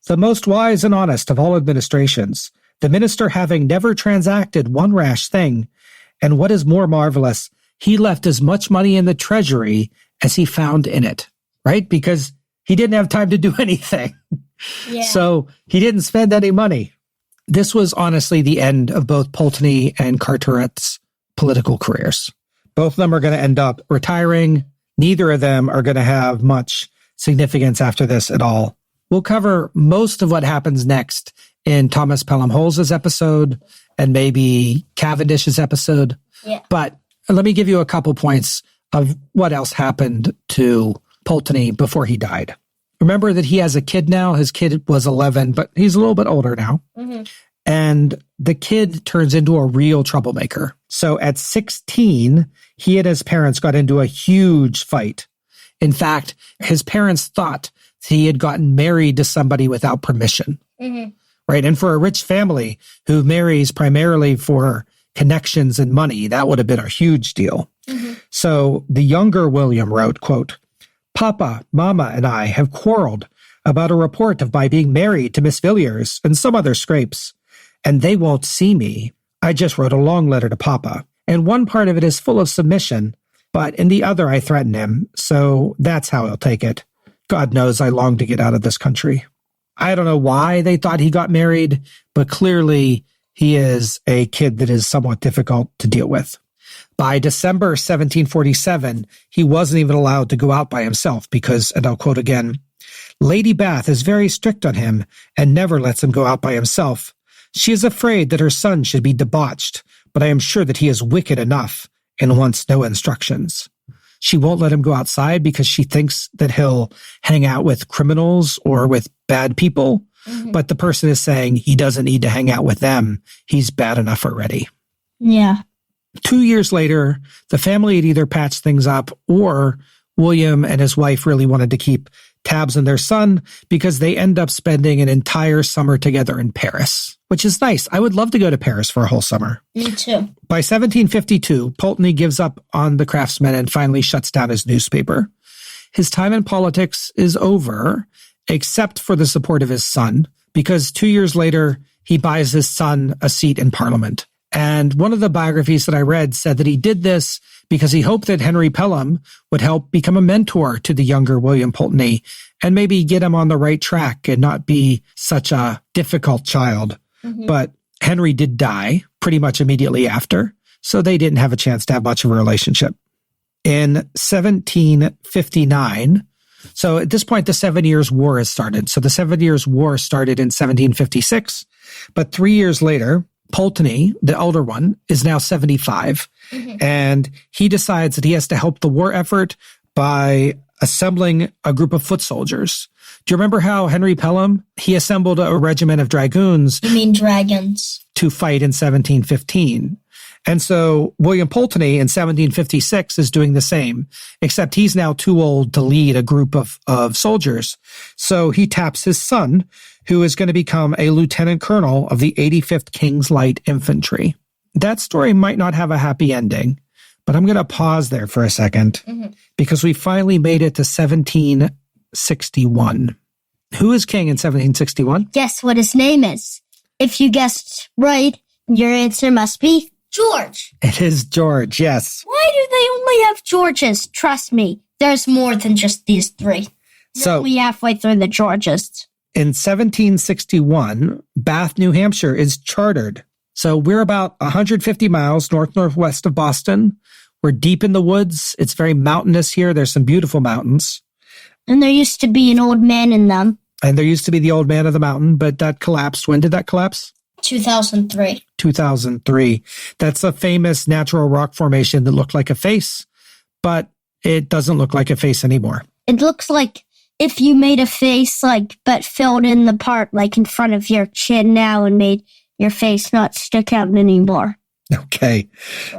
"The most wise and honest of all administrations, the minister having never transacted one rash thing, and what is more marvelous, he left as much money in the treasury as he found in it," right? Because he didn't have time to do anything. Yeah. So he didn't spend any money. This was honestly the end of both Pulteney and Carteret's political careers. Both of them are going to end up retiring. Neither of them are going to have much significance after this at all. We'll cover most of what happens next in Thomas Pelham Holmes's episode and maybe Cavendish's episode. Yeah. But let me give you a couple points of what else happened to Pulteney before he died. Remember that he has a kid now. His kid was 11, but he's a little bit older now. Mm-hmm. And the kid turns into a real troublemaker. So at 16, he and his parents got into a huge fight. In fact, his parents thought he had gotten married to somebody without permission. Mm-hmm. Right? And for a rich family who marries primarily for connections and money, that would have been a huge deal. Mm-hmm. So the younger William wrote, quote, Papa, Mama, and I have quarreled about a report of my being married to Miss Villiers and some other scrapes, and they won't see me. I just wrote a long letter to Papa, and one part of it is full of submission, but in the other I threaten him, so that's how he'll take it. God knows I long to get out of this country. I don't know why they thought he got married, but clearly he is a kid that is somewhat difficult to deal with. By December 1747, he wasn't even allowed to go out by himself because, and I'll quote again, Lady Bath is very strict on him and never lets him go out by himself. She is afraid that her son should be debauched, but I am sure that he is wicked enough and wants no instructions. She won't let him go outside because she thinks that he'll hang out with criminals or with bad people. Mm-hmm. But the person is saying he doesn't need to hang out with them. He's bad enough already. Yeah. 2 years later, the family had either patched things up or William and his wife really wanted to keep tabs on their son because they end up spending an entire summer together in Paris, which is nice. I would love to go to Paris for a whole summer. Me too. By 1752, Pulteney gives up on the craftsmen and finally shuts down his newspaper. His time in politics is over, except for the support of his son, because 2 years later, he buys his son a seat in Parliament. And one of the biographies that I read said that he did this because he hoped that Henry Pelham would help become a mentor to the younger William Pulteney and maybe get him on the right track and not be such a difficult child. Mm-hmm. But Henry did die pretty much immediately after, so they didn't have a chance to have much of a relationship. In 1759, so at this point, the 7 Years' War has started. So the 7 Years' War started in 1756, but 3 years later, Pulteney, the elder one, is now 75, and he decides that he has to help the war effort by assembling a group of foot soldiers. Do you remember how Henry Pelham, he assembled a regiment of dragoons? You mean dragons? To fight in 1715. And so William Pulteney in 1756 is doing the same, except he's now too old to lead a group of soldiers. So he taps his son, who is going to become a lieutenant colonel of the 85th King's Light Infantry. That story might not have a happy ending, but I'm going to pause there for a second because we finally made it to 1761. Who is king in 1761? Guess what his name is. If you guessed right, your answer must be George. It is George, yes. Why do they only have Georges? Trust me, there's more than just these three. So we halfway through the Georges. In 1761, Bath, New Hampshire is chartered. So we're about 150 miles northwest of Boston. We're deep in the woods. It's very mountainous here. There's some beautiful mountains. And there used to be an old man in them. And there used to be the old man of the mountain, but that collapsed. When did that collapse? 2003. 2003. That's a famous natural rock formation that looked like a face, but it doesn't look like a face anymore. It looks like if you made a face, but filled in the part, in front of your chin now and made your face not stick out anymore. Okay.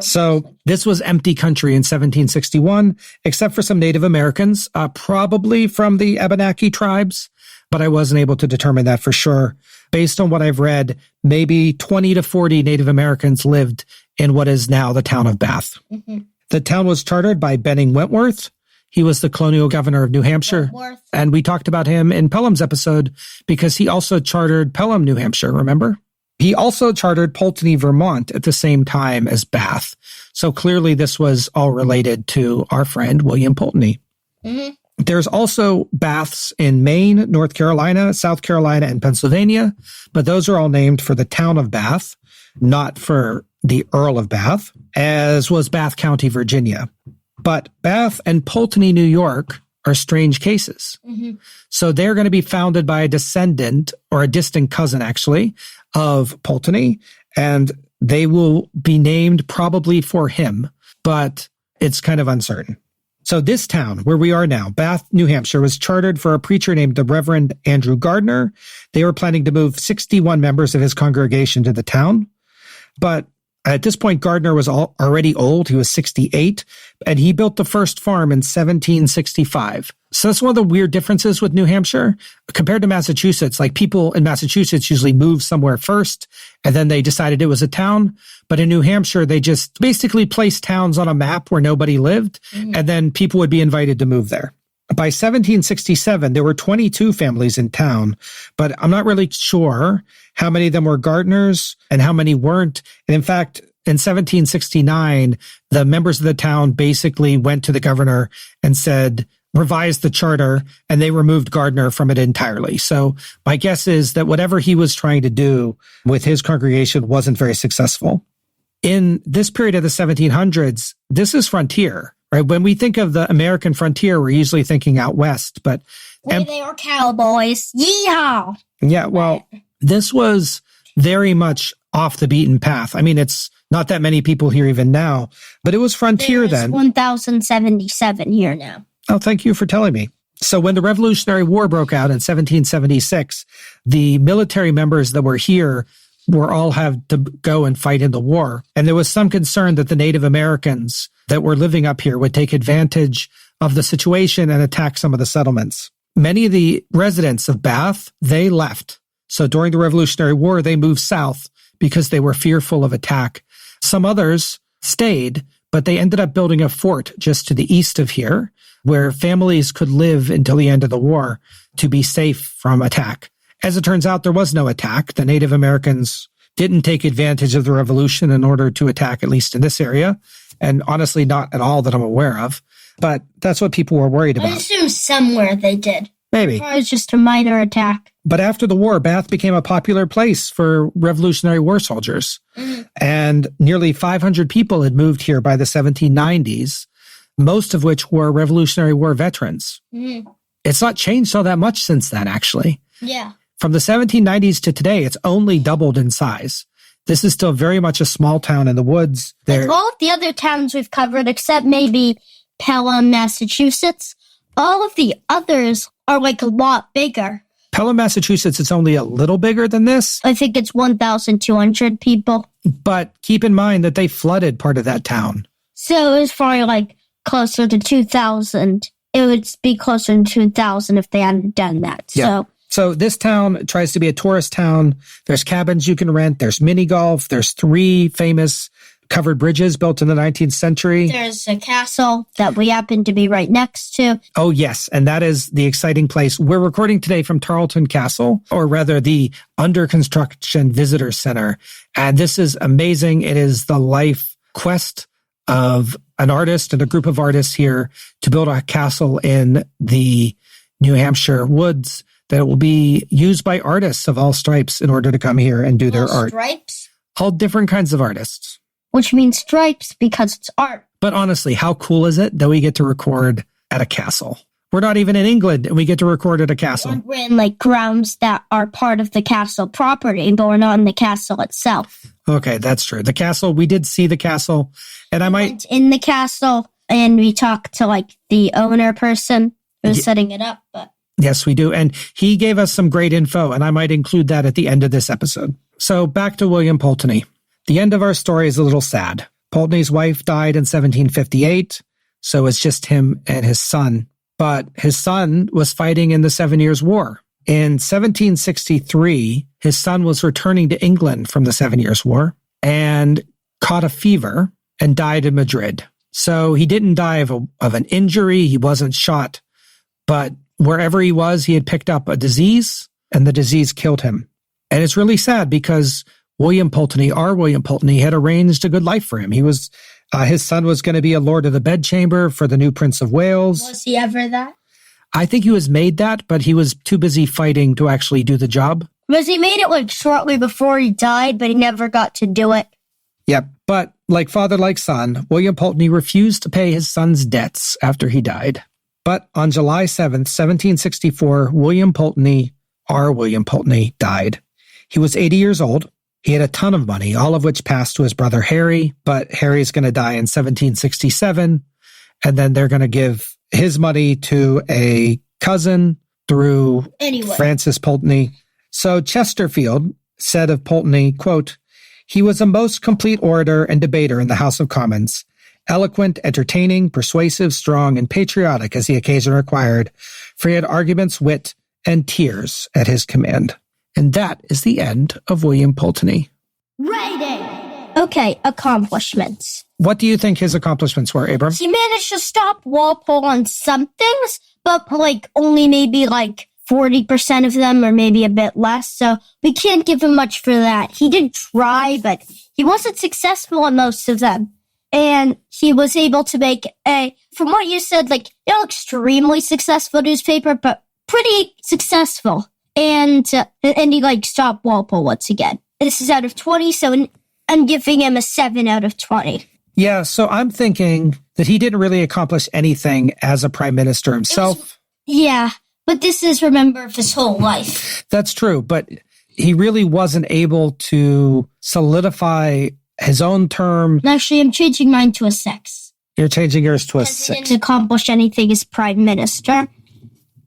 So this was empty country in 1761, except for some Native Americans, probably from the Abenaki tribes, but I wasn't able to determine that for sure. Based on what I've read, maybe 20 to 40 Native Americans lived in what is now the town of Bath. Mm-hmm. The town was chartered by Benning Wentworth. He was the colonial governor of New Hampshire. Wentworth. And we talked about him in Pelham's episode because he also chartered Pelham, New Hampshire, remember? He also chartered Pulteney, Vermont at the same time as Bath. So clearly this was all related to our friend William Pulteney. Mm-hmm. There's also Baths in Maine, North Carolina, South Carolina, and Pennsylvania, but those are all named for the town of Bath, not for the Earl of Bath, as was Bath County, Virginia. But Bath and Pulteney, New York are strange cases. Mm-hmm. So they're going to be founded by a descendant, or a distant cousin actually, of Pulteney, and they will be named probably for him, but it's kind of uncertain. So this town, where we are now, Bath, New Hampshire, was chartered for a preacher named the Reverend Andrew Gardner. They were planning to move 61 members of his congregation to the town. But At this point, Gardner was already old. He was 68, and he built the first farm in 1765. So that's one of the weird differences with New Hampshire compared to Massachusetts. Like, people in Massachusetts usually move somewhere first, and then they decided it was a town. But in New Hampshire, they just basically placed towns on a map where nobody lived, and then people would be invited to move there. By 1767, there were 22 families in town, but I'm not really sure how many of them were Gardners and how many weren't. And in fact, in 1769, the members of the town basically went to the governor and said, revise the charter, and they removed Gardner from it entirely. So my guess is that whatever he was trying to do with his congregation wasn't very successful. In this period of the 1700s, this is frontier. Right? When we think of the American frontier, we're usually thinking out west, but they were cowboys. Yeehaw! Yeah, well, this was very much off the beaten path. I mean, it's not that many people here even now, but it was frontier then. 1,077 here now. Oh, thank you for telling me. So when the Revolutionary War broke out in 1776, the military members that were here were all had to go and fight in the war. And there was some concern that the Native Americans that were living up here would take advantage of the situation and attack some of the settlements. Many of the residents of Bath, they left. So during the Revolutionary War, they moved south because they were fearful of attack. Some others stayed, but they ended up building a fort just to the east of here where families could live until the end of the war to be safe from attack. As it turns out, there was no attack. The Native Americans didn't take advantage of the revolution in order to attack, at least in this area. And honestly, not at all that I'm aware of. But that's what people were worried about. I assume somewhere they did. Maybe. It was just a minor attack. But after the war, Bath became a popular place for Revolutionary War soldiers. And nearly 500 people had moved here by the 1790s, most of which were Revolutionary War veterans. It's not changed all that much since then, actually. Yeah. From the 1790s to today, it's only doubled in size. This is still very much a small town in the woods. Like all of the other towns we've covered, except maybe Pelham, Massachusetts, all of the others are like a lot bigger. Pelham, Massachusetts, it's only a little bigger than this. I think it's 1,200 people. But keep in mind that they flooded part of that town. So it was probably like closer to 2,000. It would be closer to 2,000 if they hadn't done that. Yeah. So this town tries to be a tourist town. There's cabins you can rent. There's mini golf. There's 3 famous covered bridges built in the 19th century. There's a castle that we happen to be right next to. Oh, yes. And that is the exciting place. We're recording today from Tarleton Castle, or rather the under construction visitor center. And this is amazing. It is the life quest of an artist and a group of artists here to build a castle in the New Hampshire woods that will be used by artists of all stripes in order to come here and do their art. Stripes? All different kinds of artists. Which means stripes because it's art. But honestly, how cool is it that we get to record at a castle? We're not even in England and we get to record at a castle. We're in like grounds that are part of the castle property, but we're not in the castle itself. Okay, that's true. The castle, we did see the castle, and I went in the castle and we talked to like the owner person who was setting it up, but yes, we do. And he gave us some great info, and I might include that at the end of this episode. So back to William Pulteney. The end of our story is a little sad. Pulteney's wife died in 1758, so it's just him and his son. But his son was fighting in the 7 Years' War. In 1763, his son was returning to England from the 7 Years' War and caught a fever and died in Madrid. So he didn't die of an injury. He wasn't shot, but wherever he was, he had picked up a disease, and the disease killed him. And it's really sad because William Pulteney, our William Pulteney, had arranged a good life for him. He was, his son was going to be a Lord of the Bedchamber for the new Prince of Wales. Was he ever that? I think he was made that, but he was too busy fighting to actually do the job. Was he made it like shortly before he died, but he never got to do it? Yep. But like father, like son, William Pulteney refused to pay his son's debts after he died. But on July 7th, 1764, William Pulteney, our William Pulteney, died. He was 80 years old. He had a ton of money, all of which passed to his brother Harry, but Harry's going to die in 1767, and then they're going to give his money to a cousin through Francis Pulteney. So Chesterfield said of Pulteney, quote, He was a most complete orator and debater in the House of Commons. Eloquent, entertaining, persuasive, strong, and patriotic as the occasion required, for he had arguments, wit, and tears at his command. And that is the end of William Pulteney. Rating! Okay, accomplishments. What do you think his accomplishments were, Abram? He managed to stop Walpole on some things, but only maybe 40% of them, or maybe a bit less, so we can't give him much for that. He did try, but he wasn't successful on most of them. And he was able to make from what you said, not extremely successful newspaper, but pretty successful. And he stopped Walpole once again. This is out of 20, so I'm giving him a 7 out of 20. Yeah, so I'm thinking that he didn't really accomplish anything as a prime minister himself. Yeah, but this is, remember, of his whole life. That's true, but he really wasn't able to solidify his own term. Actually, I'm changing mine to a 6. You're changing yours to a He 6. didn't accomplish anything as prime minister,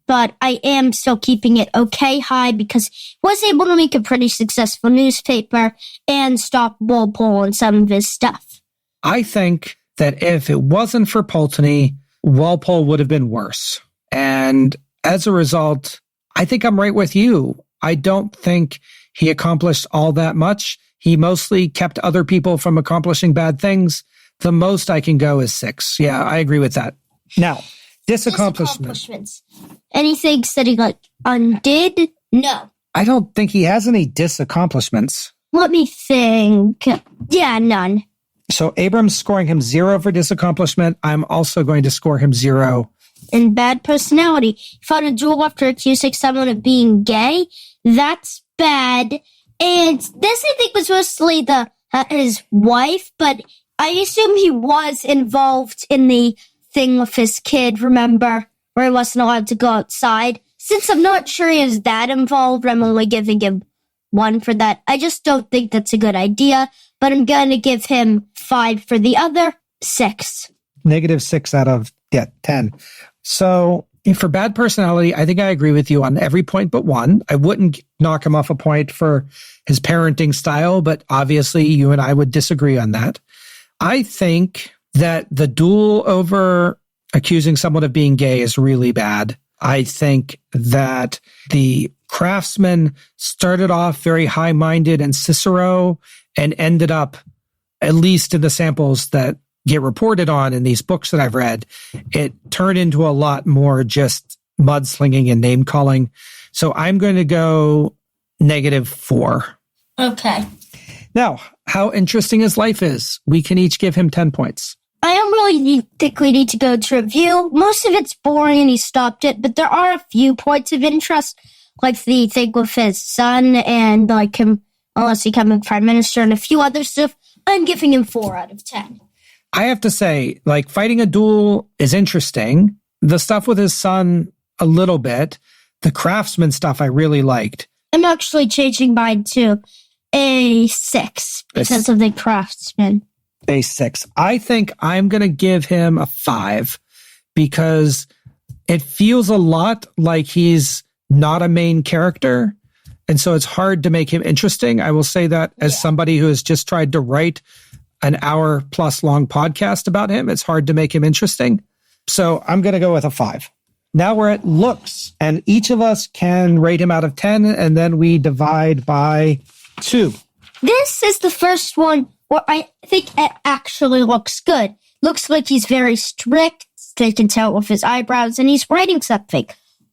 but I am still keeping it okay high because he was able to make a pretty successful newspaper and stop Walpole and some of his stuff. I think that if it wasn't for Pulteney, Walpole would have been worse. And as a result, I think I'm right with you. I don't think he accomplished all that much. He mostly kept other people from accomplishing bad things. The most I can go is 6. Yeah, I agree with that. Now, disaccomplishments. Anything that he undid? No. I don't think he has any disaccomplishments. Let me think. Yeah, none. So Abram's scoring him 0 for disaccomplishment. I'm also going to score him 0. And bad personality. He fought a duel after accusing someone of being gay. That's bad. And this, I think, was mostly his wife, but I assume he was involved in the thing with his kid, remember, where he wasn't allowed to go outside. Since I'm not sure he is that involved, I'm only giving him 1 for that. I just don't think that's a good idea, but I'm going to give him 5 for the other 6. -6 out of 10. So for bad personality, I think I agree with you on every point but 1. I wouldn't knock him off a point for his parenting style, but obviously you and I would disagree on that. I think that the duel over accusing someone of being gay is really bad. I think that the craftsman started off very high-minded and Cicero and ended up, at least in the samples that get reported on in these books that I've read, it turned into a lot more just mudslinging and name-calling. So I'm going to go -4. Okay. Now, how interesting his life is. We can each give him 10 points. I don't really think we need to go to review. Most of it's boring and he stopped it, but there are a few points of interest, like the thing with his son and him, unless he becomes prime minister, and a few other stuff. I'm giving him 4 out of 10. I have to say, fighting a duel is interesting. The stuff with his son, a little bit. The craftsman stuff I really liked. I'm actually changing mine to a 6 because of the craftsman. A 6. I think I'm going to give him a 5 because it feels a lot like he's not a main character. And so it's hard to make him interesting. I will say that as somebody who has just tried to write an hour-plus long podcast about him, it's hard to make him interesting. So I'm going to go with a 5. Now we're at looks, and each of us can rate him out of 10, and then we divide by 2. This is the first one where I think it actually looks good. Looks like he's very strict. They can tell with his eyebrows, and he's writing something.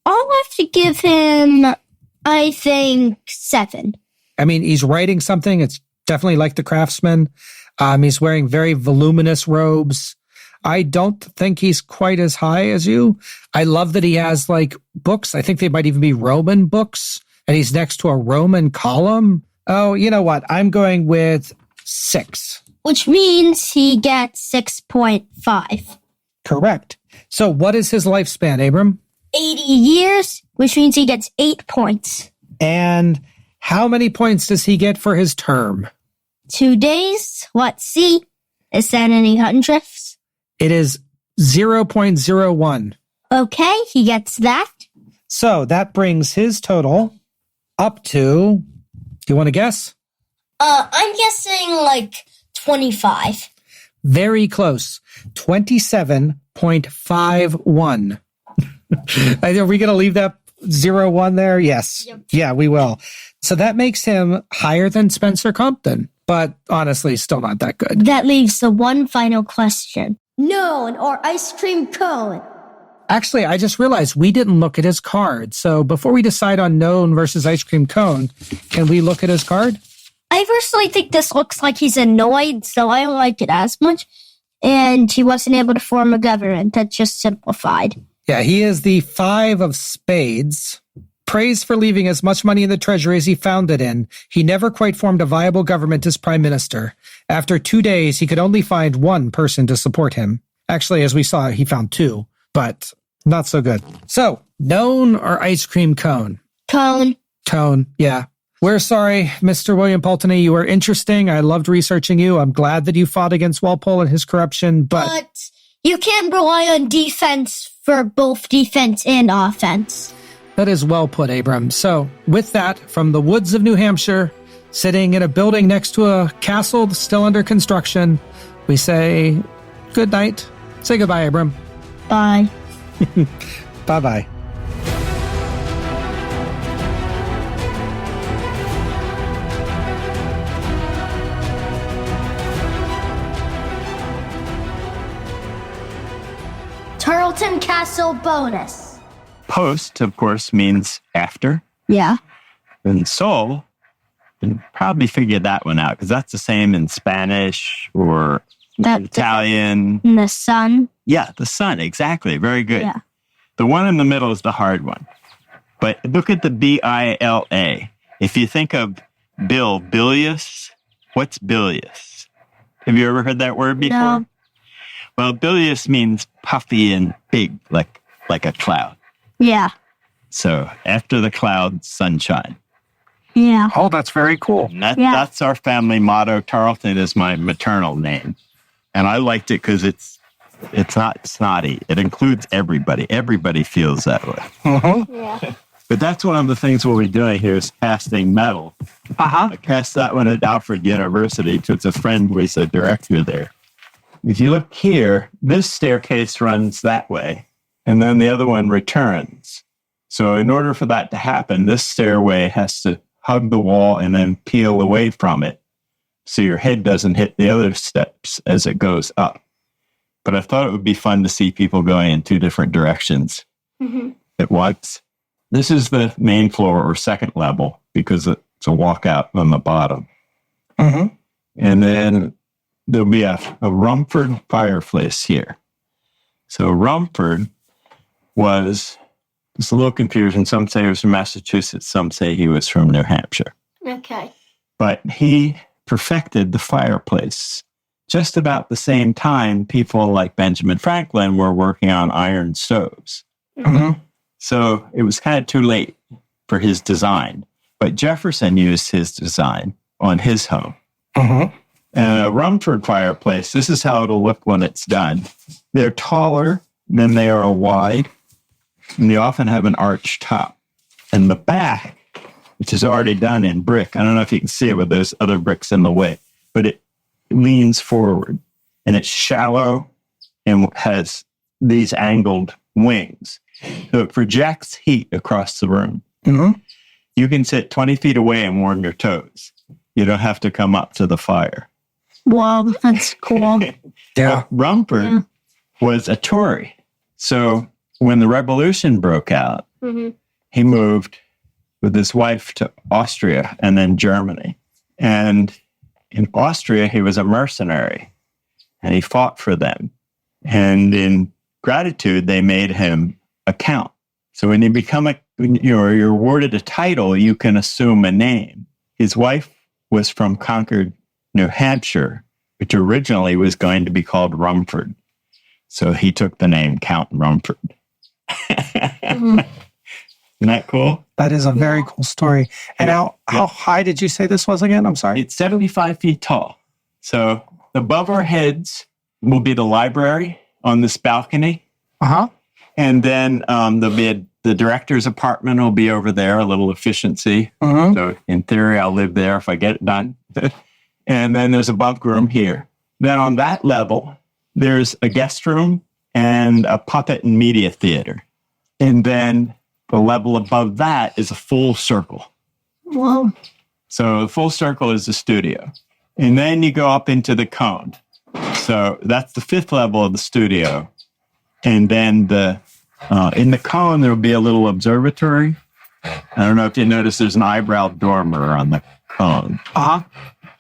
I'll have to give him, I think, 7. I mean, he's writing something. It's definitely like the craftsman. He's wearing very voluminous robes. I don't think he's quite as high as you. I love that he has books. I think they might even be Roman books, and he's next to a Roman column. Oh, you know what? I'm going with 6. Which means he gets 6.5. Correct. So what is his lifespan, Abram? 80 years, which means he gets 8 points. And how many points does he get for his term? 2 days. Let's see. Is that any hundredths? It is 0.01. Okay, he gets that. So that brings his total up to, do you want to guess? I'm guessing like 25. Very close. 27.51. Are we going to leave that 0-1 there? Yes. Yep. Yeah, we will. So that makes him higher than Spencer Compton, but honestly, still not that good. That leaves the one final question. Known or ice cream cone? Actually, I just realized we didn't look at his card. So before we decide on known versus ice cream cone, can we look at his card? I personally think this looks like he's annoyed, so I don't like it as much. And he wasn't able to form a government. That's just simplified. Yeah, he is the 5 of spades. Praised for leaving as much money in the treasury as he found it in, he never quite formed a viable government as prime minister. After 2 days, he could only find one person to support him. Actually, as we saw, he found 2, but not so good. So, known or ice cream cone? Cone. Cone, yeah. We're sorry, Mr. William Pulteney. You were interesting. I loved researching you. I'm glad that you fought against Walpole and his corruption, But you can't rely on defense for both defense and offense. That is well put, Abram. So, with that, from the woods of New Hampshire, sitting in a building next to a castle still under construction, we say good night. Say goodbye, Abram. Bye. Bye-bye. Tarleton Castle bonus. Post, of course, means after. Yeah. And sol, you can probably figure that one out because that's the same in Spanish or Italian. And the sun. Yeah, the sun, exactly. Very good. Yeah. The one in the middle is the hard one. But look at the B-I-L-A. If you think of bilious, what's bilious? Have you ever heard that word before? No. Well, bilious means puffy and big, like a cloud. Yeah. So after the cloud, sunshine. Yeah. Oh, that's very cool. And that's our family motto. Tarleton is my maternal name. And I liked it because it's not snotty. It includes everybody. Everybody feels that way. Yeah. But that's one of the things we'll be doing here is casting metal. I cast that one at Alfred University because a friend was a director there. If you look here, this staircase runs that way, and then the other one returns. So in order for that to happen, this stairway has to hug the wall and then peel away from it so your head doesn't hit the other steps as it goes up. But I thought it would be fun to see people going in 2 different directions at once. This is the main floor or second level because it's a walkout on the bottom. And then there'll be a Rumford fireplace here. So Rumford was, it's a little confusion. Some say he was from Massachusetts. Some say he was from New Hampshire. Okay. But he perfected the fireplace. Just about the same time, people like Benjamin Franklin were working on iron stoves. So it was kind of too late for his design. But Jefferson used his design on his home. And a Rumford fireplace, this is how it'll look when it's done. They're taller than they are wide, and they often have an arched top. And the back, which is already done in brick, I don't know if you can see it with those other bricks in the way, but it leans forward, and it's shallow and has these angled wings. So it projects heat across the room. You can sit 20 feet away and warm your toes. You don't have to come up to the fire. Wow, that's cool. Yeah. Rumford was a Tory. So when the revolution broke out, he moved with his wife to Austria and then Germany. And in Austria, he was a mercenary and he fought for them. And in gratitude, they made him a count. So when you become you're awarded a title, you can assume a name. His wife was from Concord, New Hampshire, which originally was going to be called Rumford. So he took the name Count Rumford. Isn't that cool? That is a very cool story. And how high did you say this was again? I'm sorry. It's 75 feet tall. So above our heads will be the library on this balcony. And then there'll be the director's apartment will be over there, a little efficiency. So in theory, I'll live there if I get it done. And then there's a bunk room here. Then on that level, there's a guest room and a puppet and media theater. And then the level above that is a full circle. Whoa. So the full circle is the studio. And then you go up into the cone. So that's the 5th level of the studio. And then in the cone, there will be a little observatory. I don't know if you notice there's an eyebrow dormer on the cone. Uh-huh.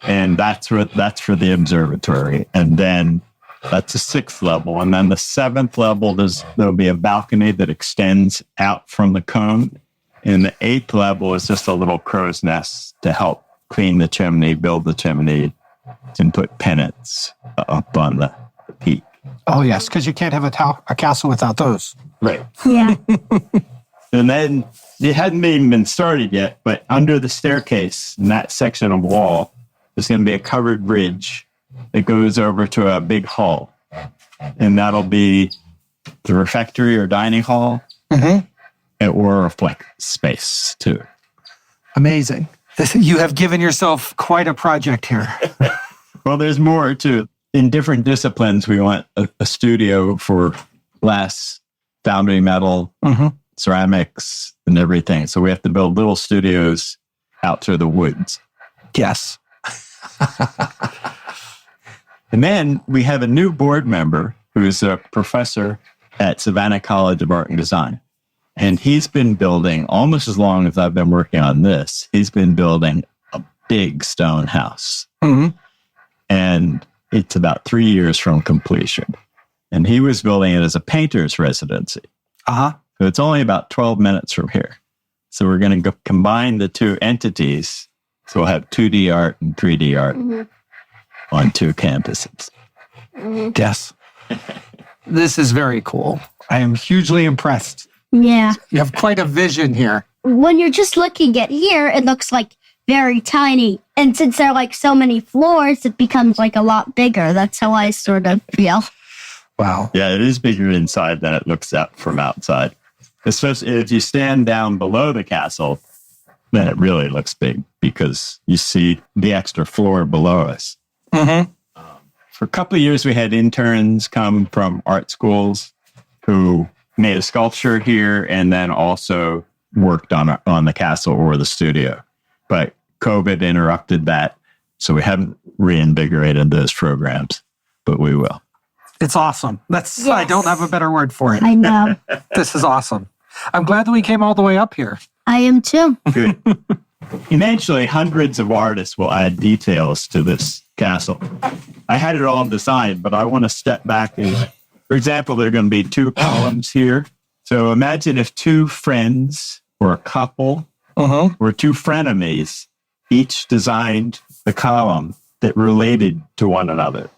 And that's for the observatory. And then that's the 6th level. And then the 7th level, there'll be a balcony that extends out from the cone. And the 8th level is just a little crow's nest to help clean the chimney, build the chimney, and put pennants up on the peak. Oh, yes, because you can't have a castle without those. Right. Yeah. And then it hadn't even been started yet, but under the staircase in that section of wall, there's going to be a covered bridge that goes over to a big hall. And that'll be the refectory or dining hall, or a flex space, too. Amazing. You have given yourself quite a project here. Well, there's more, too. In different disciplines, we want a studio for glass, foundry metal, ceramics, and everything. So we have to build little studios out through the woods. Yes. And then we have a new board member who's a professor at Savannah College of Art and Design. And he's been building, almost as long as I've been working on this, he's been building a big stone house. And it's about 3 years from completion. And he was building it as a painter's residency. So it's only about 12 minutes from here. So we're going to combine the two entities. So we'll have 2D art and 3D art on 2 campuses. Yes. This is very cool. I am hugely impressed. Yeah. You have quite a vision here. When you're just looking at here, it looks like very tiny. And since there are like so many floors, it becomes like a lot bigger. That's how I sort of feel. Wow. Yeah, it is bigger inside than it looks out from outside. Especially if you stand down below the castle, then it really looks big because you see the extra floor below us. For a couple of years, we had interns come from art schools who made a sculpture here and then also worked on the castle or the studio. But COVID interrupted that, so we haven't reinvigorated those programs, but we will. It's awesome. Yes. I don't have a better word for it. I know. This is awesome. I'm glad that we came all the way up here. I am too. Good. Eventually, hundreds of artists will add details to this castle. I had it all designed, but I want to step back. For example, there are going to be 2 columns here. So imagine if 2 friends or a couple or 2 frenemies each designed the column that related to one another.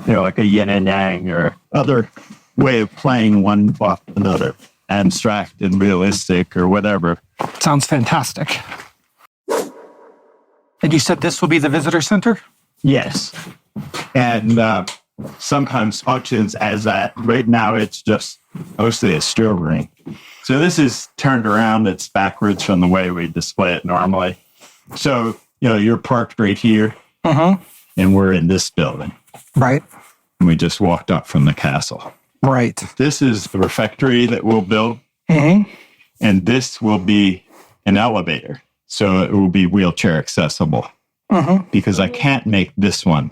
Like a yin and yang or other way of playing one off another, abstract and realistic or whatever. Sounds fantastic. And you said this will be the visitor center? Yes. And sometimes functions as that. Right now, it's just mostly a still ring. So this is turned around. It's backwards from the way we display it normally. So, you're parked right here, and we're in this building. Right. And we just walked up from the castle. Right. This is the refectory that we'll build. And this will be an elevator. So it will be wheelchair accessible. Because I can't make this one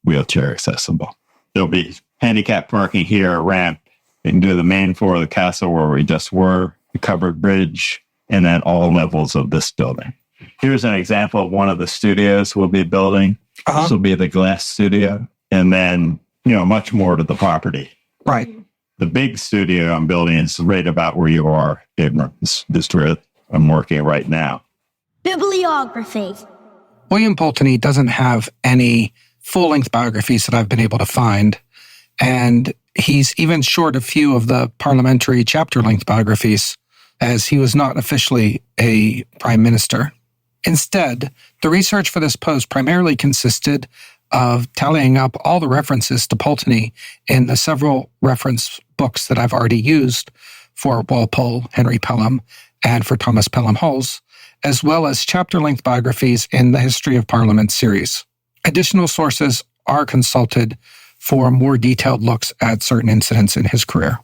wheelchair accessible. There'll be handicap parking here, a ramp. You can do the main floor of the castle where we just were, the covered bridge, and then all levels of this building. Here's an example of one of the studios we'll be building. This will be the glass studio. And then, much more to the property. Right. The big studio I'm building is right about where you are, Abram. This is where I'm working right now. Bibliography. William Pulteney doesn't have any full-length biographies that I've been able to find. And he's even short a few of the parliamentary chapter-length biographies, as he was not officially a prime minister. Instead, the research for this post primarily consisted of tallying up all the references to Pulteney in the several reference books that I've already used for Walpole, Henry Pelham, and for Thomas Pelham Hulls, as well as chapter-length biographies in the History of Parliament series. Additional sources are consulted for more detailed looks at certain incidents in his career.